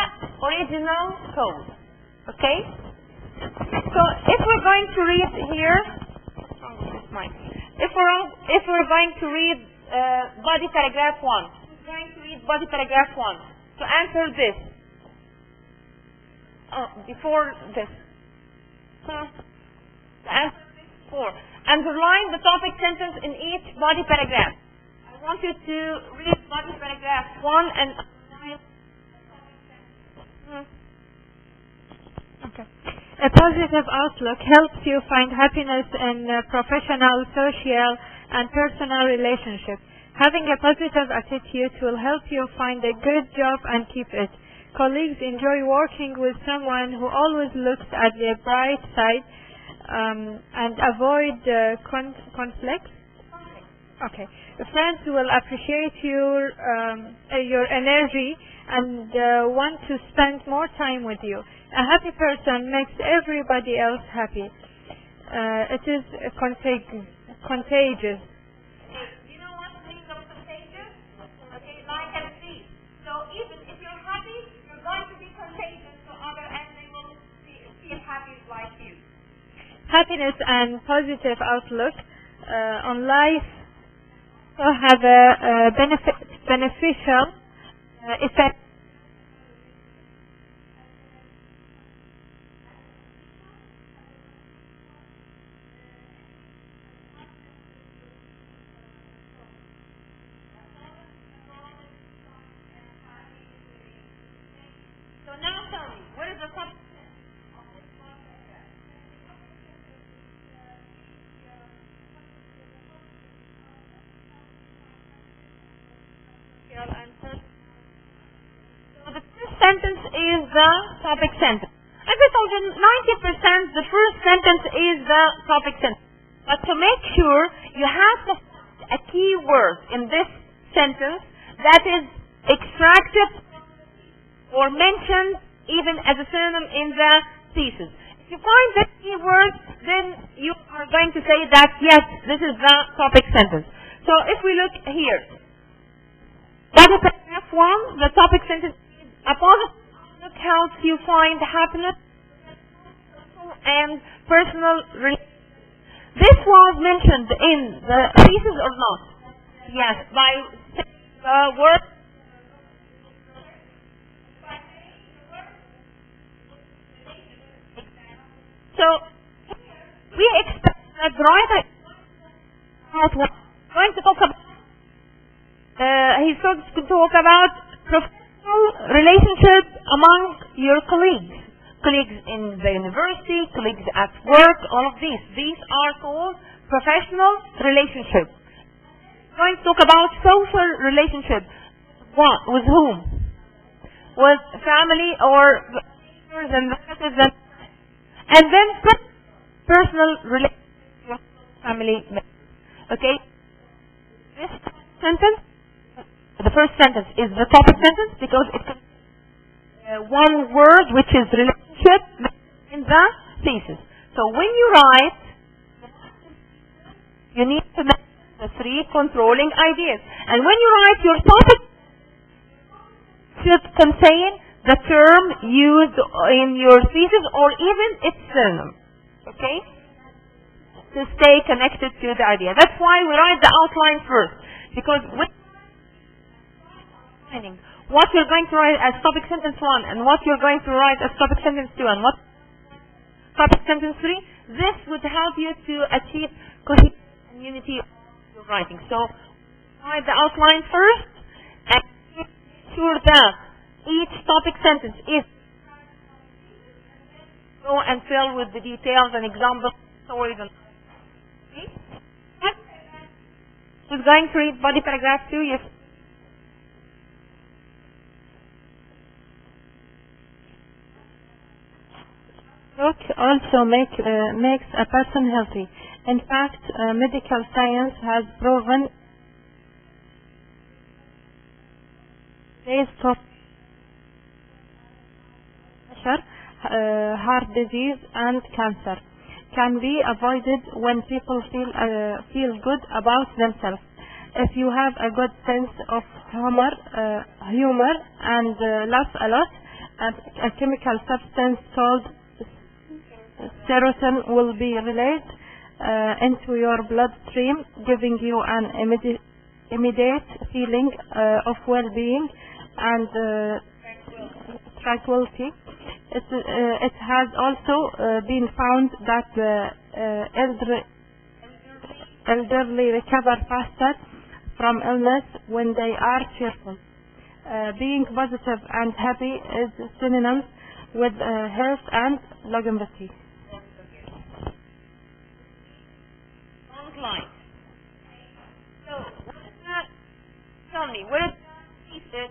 original cause. Okay? So if we're going to read here, if we're going to read body paragraph 1, we're going to read body paragraph 1 to answer this. Before this. Answer 4. Underline the topic sentence in each body paragraph. I want you to read body paragraph 1 and Okay. A positive outlook helps you find happiness in professional, social, and personal relationships. Having a positive attitude will help you find a good job and keep it. Colleagues enjoy working with someone who always looks at the bright side and avoid conflict. Okay. Friends will appreciate your energy and want to spend more time with you. A happy person makes everybody else happy. It is contagious. You know what means of contagious? Okay, like and see. So even if you're happy, you're going to be contagious to others, and they will feel happy like you. Happiness and positive outlook on life have a beneficial effect. So now tell me, what is the topic? So the first sentence is the topic sentence. As I told you, 90% the first sentence is the topic sentence. But to make sure, you have to find a key word in this sentence that is extracted or mentioned even as a synonym in the thesis. If you find that key word, then you are going to say that, yes, this is the topic sentence. So if we look here, body paragraph 1, the topic sentence is a positive outlook helps you find happiness and personal relationships. This was mentioned in the thesis or not? Yes, by the word. So we expect that the writer is going to talk about he's going to talk about professional relationships among your colleagues. colleagues in the university, colleagues at work, all of these. These are called professional relationships. We're going to talk about social relationships. What? With whom? With family or neighbors and relatives, and then personal relationships with family members. Okay? This sentence, the first sentence is the topic sentence because it contains one word which is relationship in the thesis. So when you write, you need to mention the three controlling ideas. And when you write your topic, should contain the term used in your thesis or even its synonym. Okay? To stay connected to the idea. That's why we write the outline first. Because when what you're going to write as topic sentence 1 and what you're going to write as topic sentence 2 and what topic sentence 3, this would help you to achieve cohesion and unity of your writing. So write the outline first and make sure that each topic sentence is go and fill with the details and examples, stories and okay? Who's going to read body paragraph 2? Yes. Look also makes a person healthy. In fact, medical science has proven pressure, heart disease, and cancer can be avoided when people feel good about themselves. If you have a good sense of humor and laugh a lot, a chemical substance called serotonin will be released into your bloodstream, giving you an immediate feeling of well-being and tranquility. It has also been found that the elderly recover faster from illness when they are cheerful. Being positive and happy is synonymous with health and longevity. Long line. So, what is that? Tell me, what is that?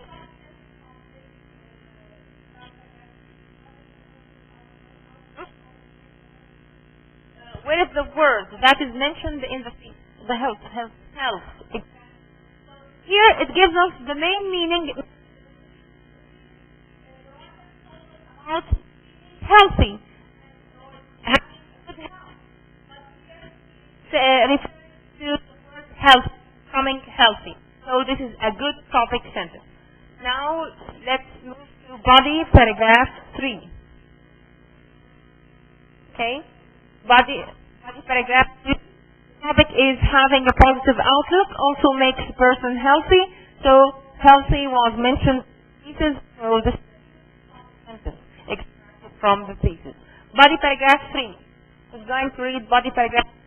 Where is the word that is mentioned in the thesis? The health. Here it gives us the main meaning about healthy. Refers to health, becoming healthy. So this is a good topic sentence. Now let's move to body paragraph 3. Okay? Body paragraph 3. Topic is having a positive outlook also makes a person healthy. So healthy was mentioned in the thesis, so this sentence extracted from the thesis. Body paragraph 3. Who's going to read body paragraph 3?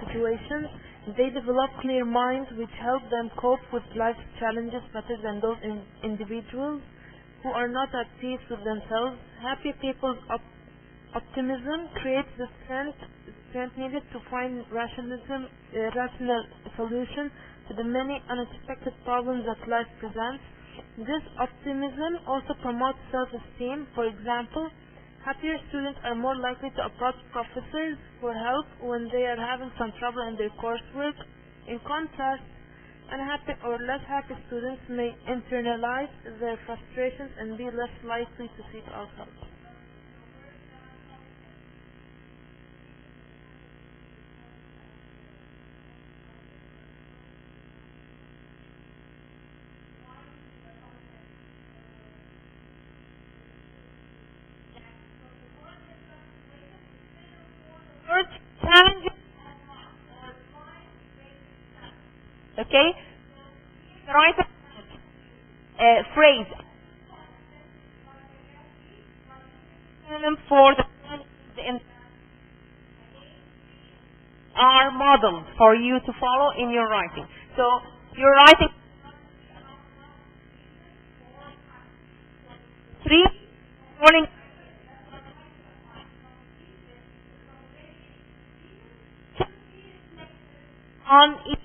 Situations, they develop clear minds which help them cope with life's challenges better than those individuals who are not at peace with themselves. Happy people's optimism creates the strength needed to find rational solutions to the many unexpected problems that life presents. This optimism also promotes self-esteem. For example, happier students are more likely to approach professors for help when they are having some trouble in their coursework. In contrast, unhappy or less happy students may internalize their frustrations and be less likely to seek out help. Challenges. Okay? Write a phrase. for the are models for you to follow in your writing. So you're writing 3 morning on each.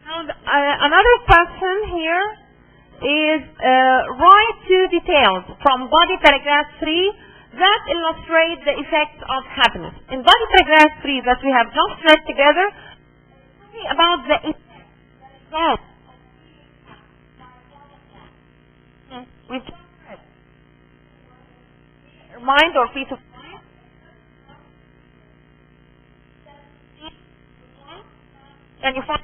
Now, another question here is write 2 details from body paragraph 3 that illustrate the effects of happiness. In body paragraph 3 that we have just read together, about the effects. We've just read. Mind or peace of mind. Can you find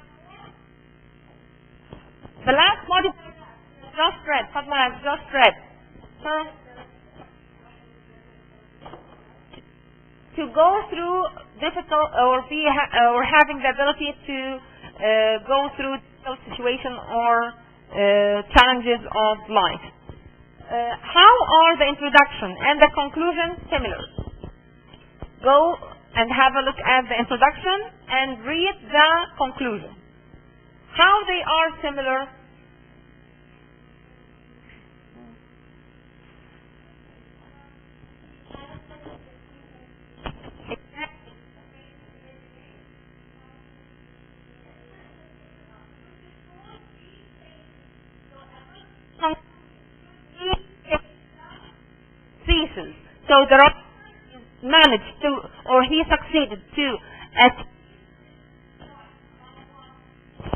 the last body just read? Fatma has just read. To go through difficult or having the ability to go through difficult situation or challenges of life. How are the introduction and the conclusion similar? Go and have a look at the introduction and read the conclusion. How they are similar? Thesis. So the author managed to, or he succeeded to, at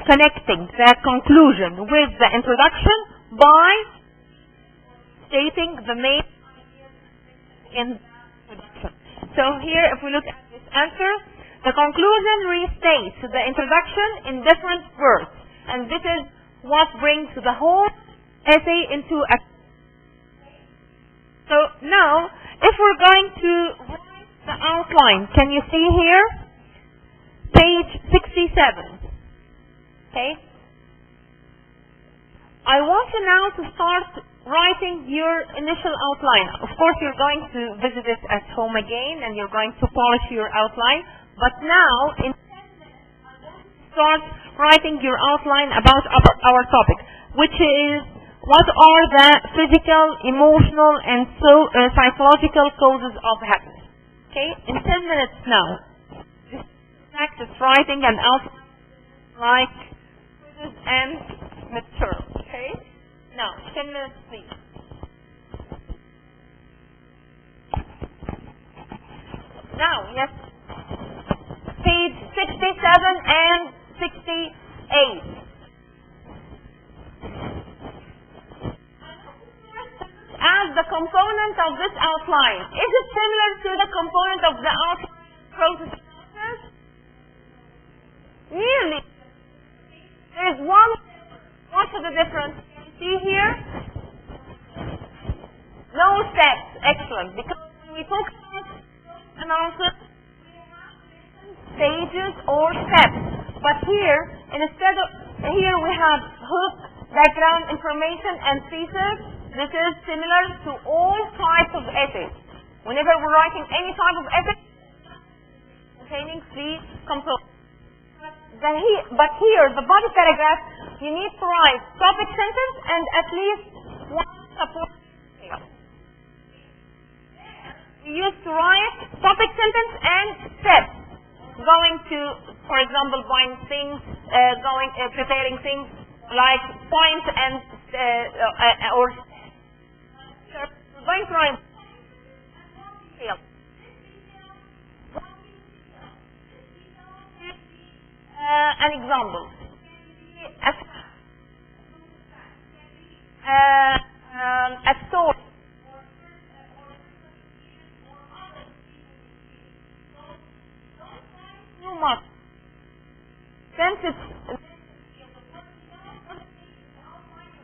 connecting the conclusion with the introduction by stating the main in introduction. So here, if we look at this answer, the conclusion restates the introduction in different words, and this is what brings the whole essay into a. So now, if we're going to write the outline, can you see here? Page 67. Okay? I want you now to start writing your initial outline. Of course, you're going to visit it at home again, and you're going to polish your outline. But now, in 10 minutes, start writing your outline about our topic, which is what are the physical, emotional, and psychological causes of happiness. Okay? In 10 minutes now, just practice writing an outline like quizzes and midterm. Okay? Now, 10 minutes, please. Now, yes. Page 67 and 68. As the component of this outline, is it similar to the component of the outline process? Nearly. There is one. What's the difference? See here? No steps. Excellent. Because when we talk about analysis, we have stages or steps. But here, instead of here we have hook, background information, and thesis. This is similar to all types of essays. Whenever we're writing any type of essay containing 3 components. But here, the body paragraph, you need to write topic sentence and at least 1 support detail. We used to write topic sentence and steps. Going to, for example, buying things, preparing things like point and or we're going to write detail. An example. A story. Too much. Since it's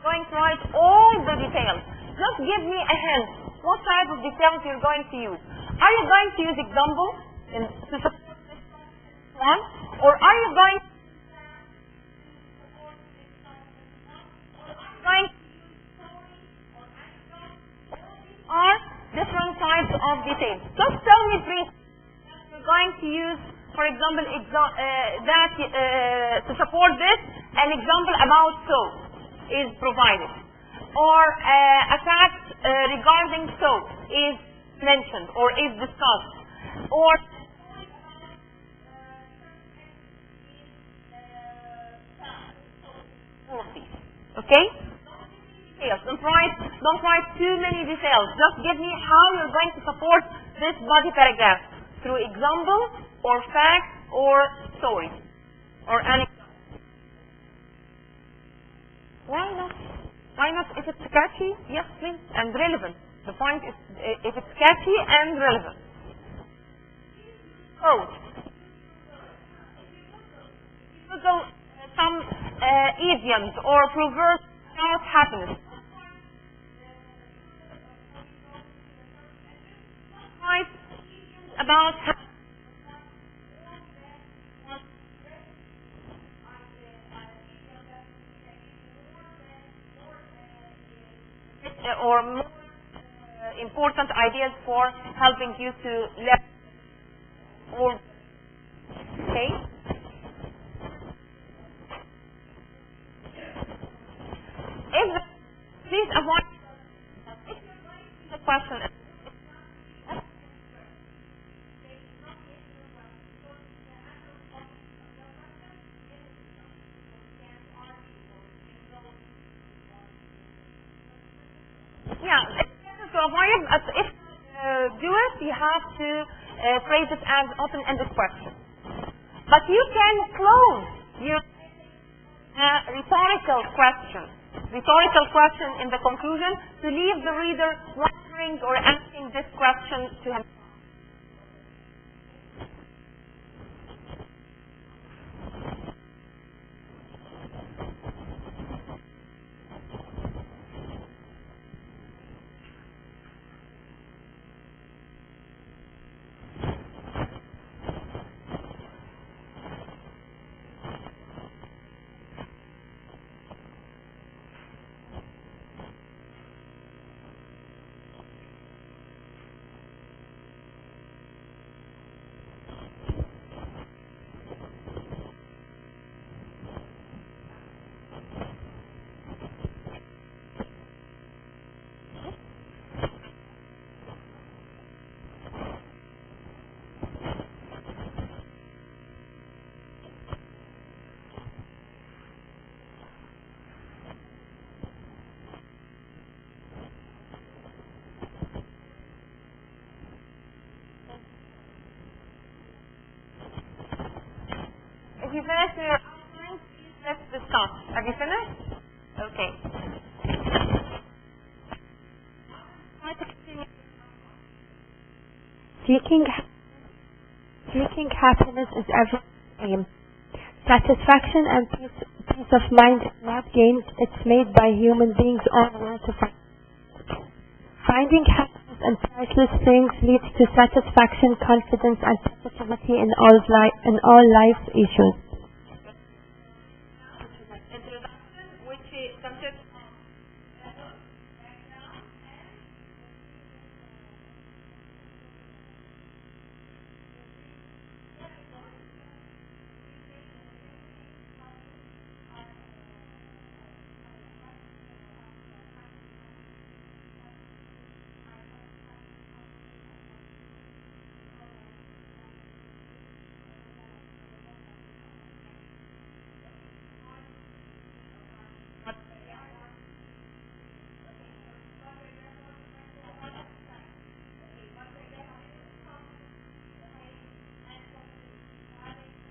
going to write all the details. Just give me a hint. What type of details you're going to use? Are you going to use examples to support this one? Or are you going to are different types of details. Just tell me briefly. We're going to use, for example, to support this, an example about soap is provided, or a fact regarding soap is mentioned or is discussed, or all of these. Okay? Details. Don't write too many details. Just give me how you're going to support this body paragraph through example or fact or story or anecdote. Why not? Why not? If it's catchy, yes, please, and relevant. The point is, if it's catchy and relevant. Oh, Google some idioms or proverbs about happiness. Right? About happiness. Or more important ideas for helping you to learn or okay. Please avoid the question. Yeah, to avoid it, if do it, you have to phrase it as open-ended question. But you can close your rhetorical question in the conclusion to leave the reader wondering or asking this question to him. If you finish your outline, please let's discuss. Have you finished? Okay. Seeking happiness is every aim. Satisfaction and peace of mind is not gained, it's made by human beings on will to find. Finding happiness in priceless things leads to satisfaction, confidence, and positivity in all life's issues.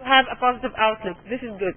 Have a positive outlook. This is good.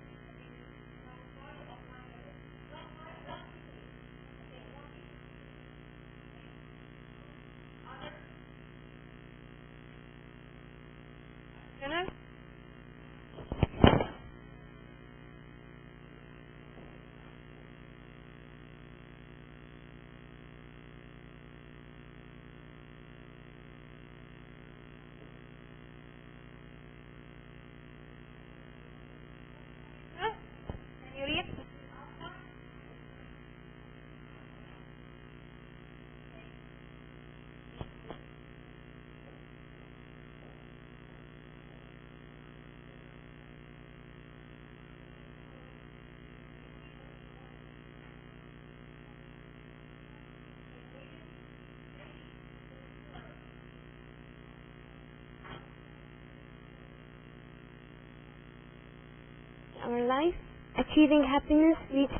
our life. Achieving happiness, reaching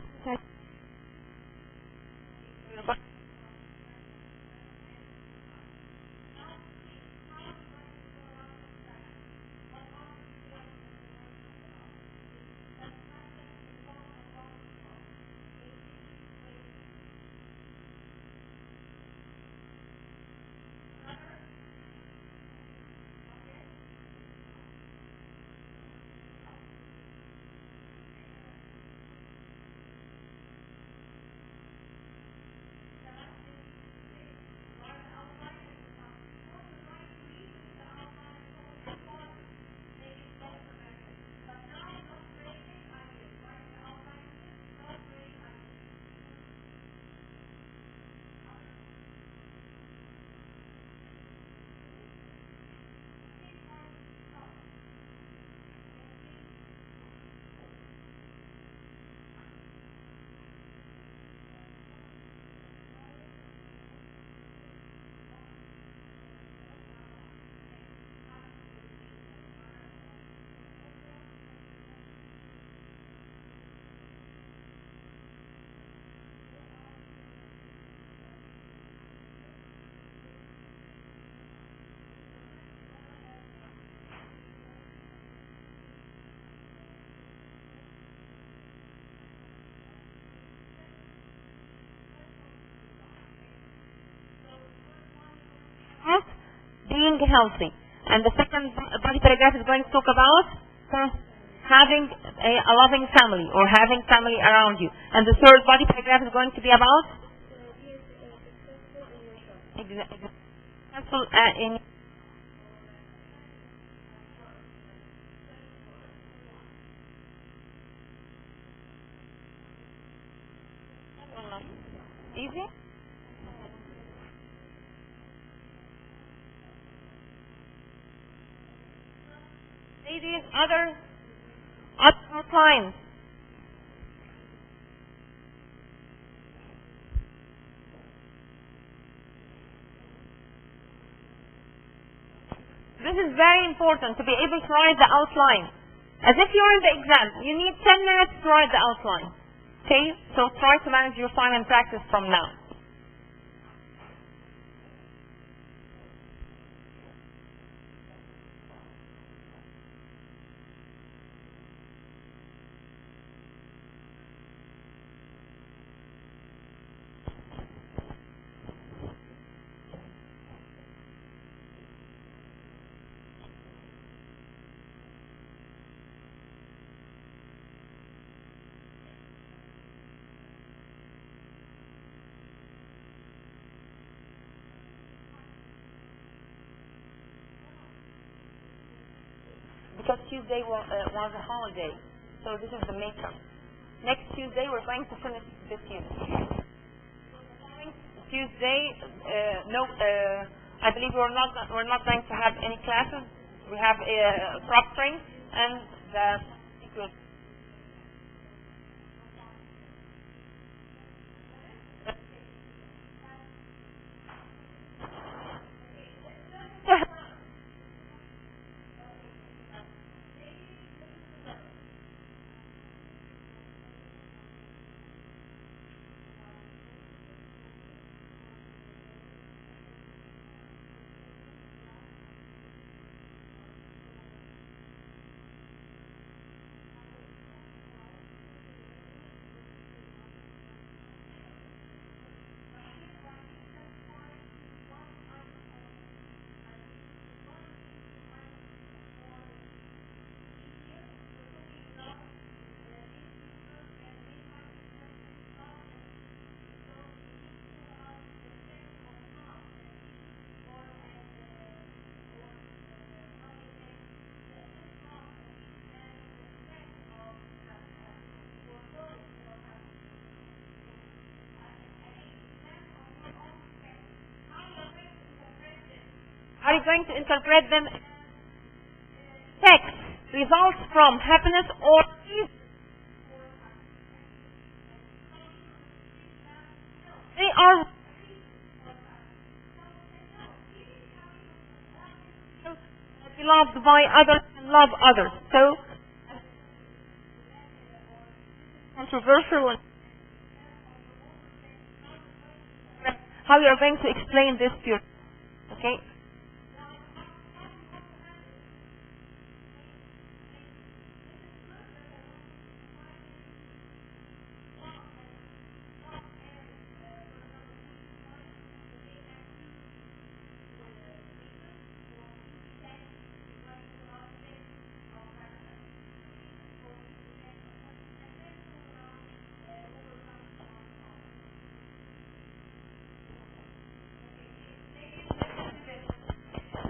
being healthy. And the second body paragraph is going to talk about having a loving family or having family around you. And the third body paragraph is going to be about successful in easy. Ladies, other outlines. This is very important to be able to write the outline. As if you're in the exam, you need 10 minutes to write the outline. Okay? So try to manage your time and practice from now. Because Tuesday was a holiday, so this is the makeup. Next Tuesday we're going to finish this unit. Tuesday, I believe we're not going to have any classes. We have prop strings and the secret. Are you going to interpret them? Text results from happiness or peace. They are loved by others and love others. So controversial and how you are going to explain this to your, okay?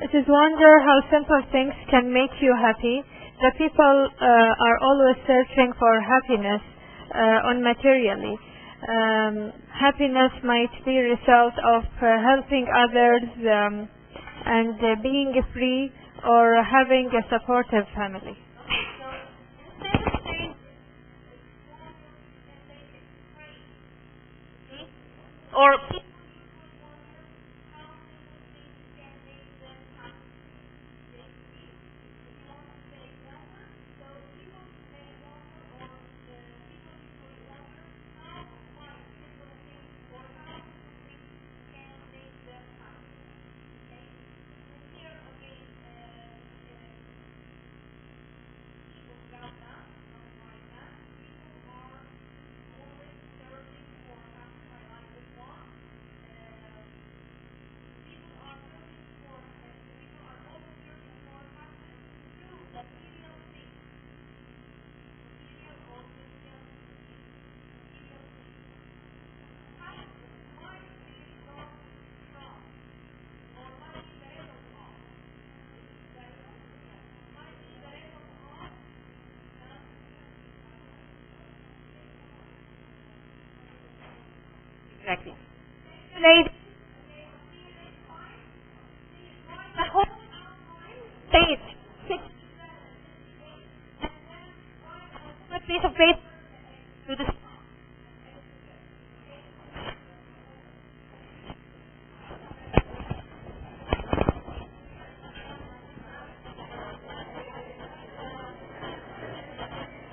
It is wonder how simple things can make you happy. The people are always searching for happiness unmaterially. Happiness might be a result of helping others and being free or having a supportive family. Or exactly. Lady, the whole stage, a piece of paper.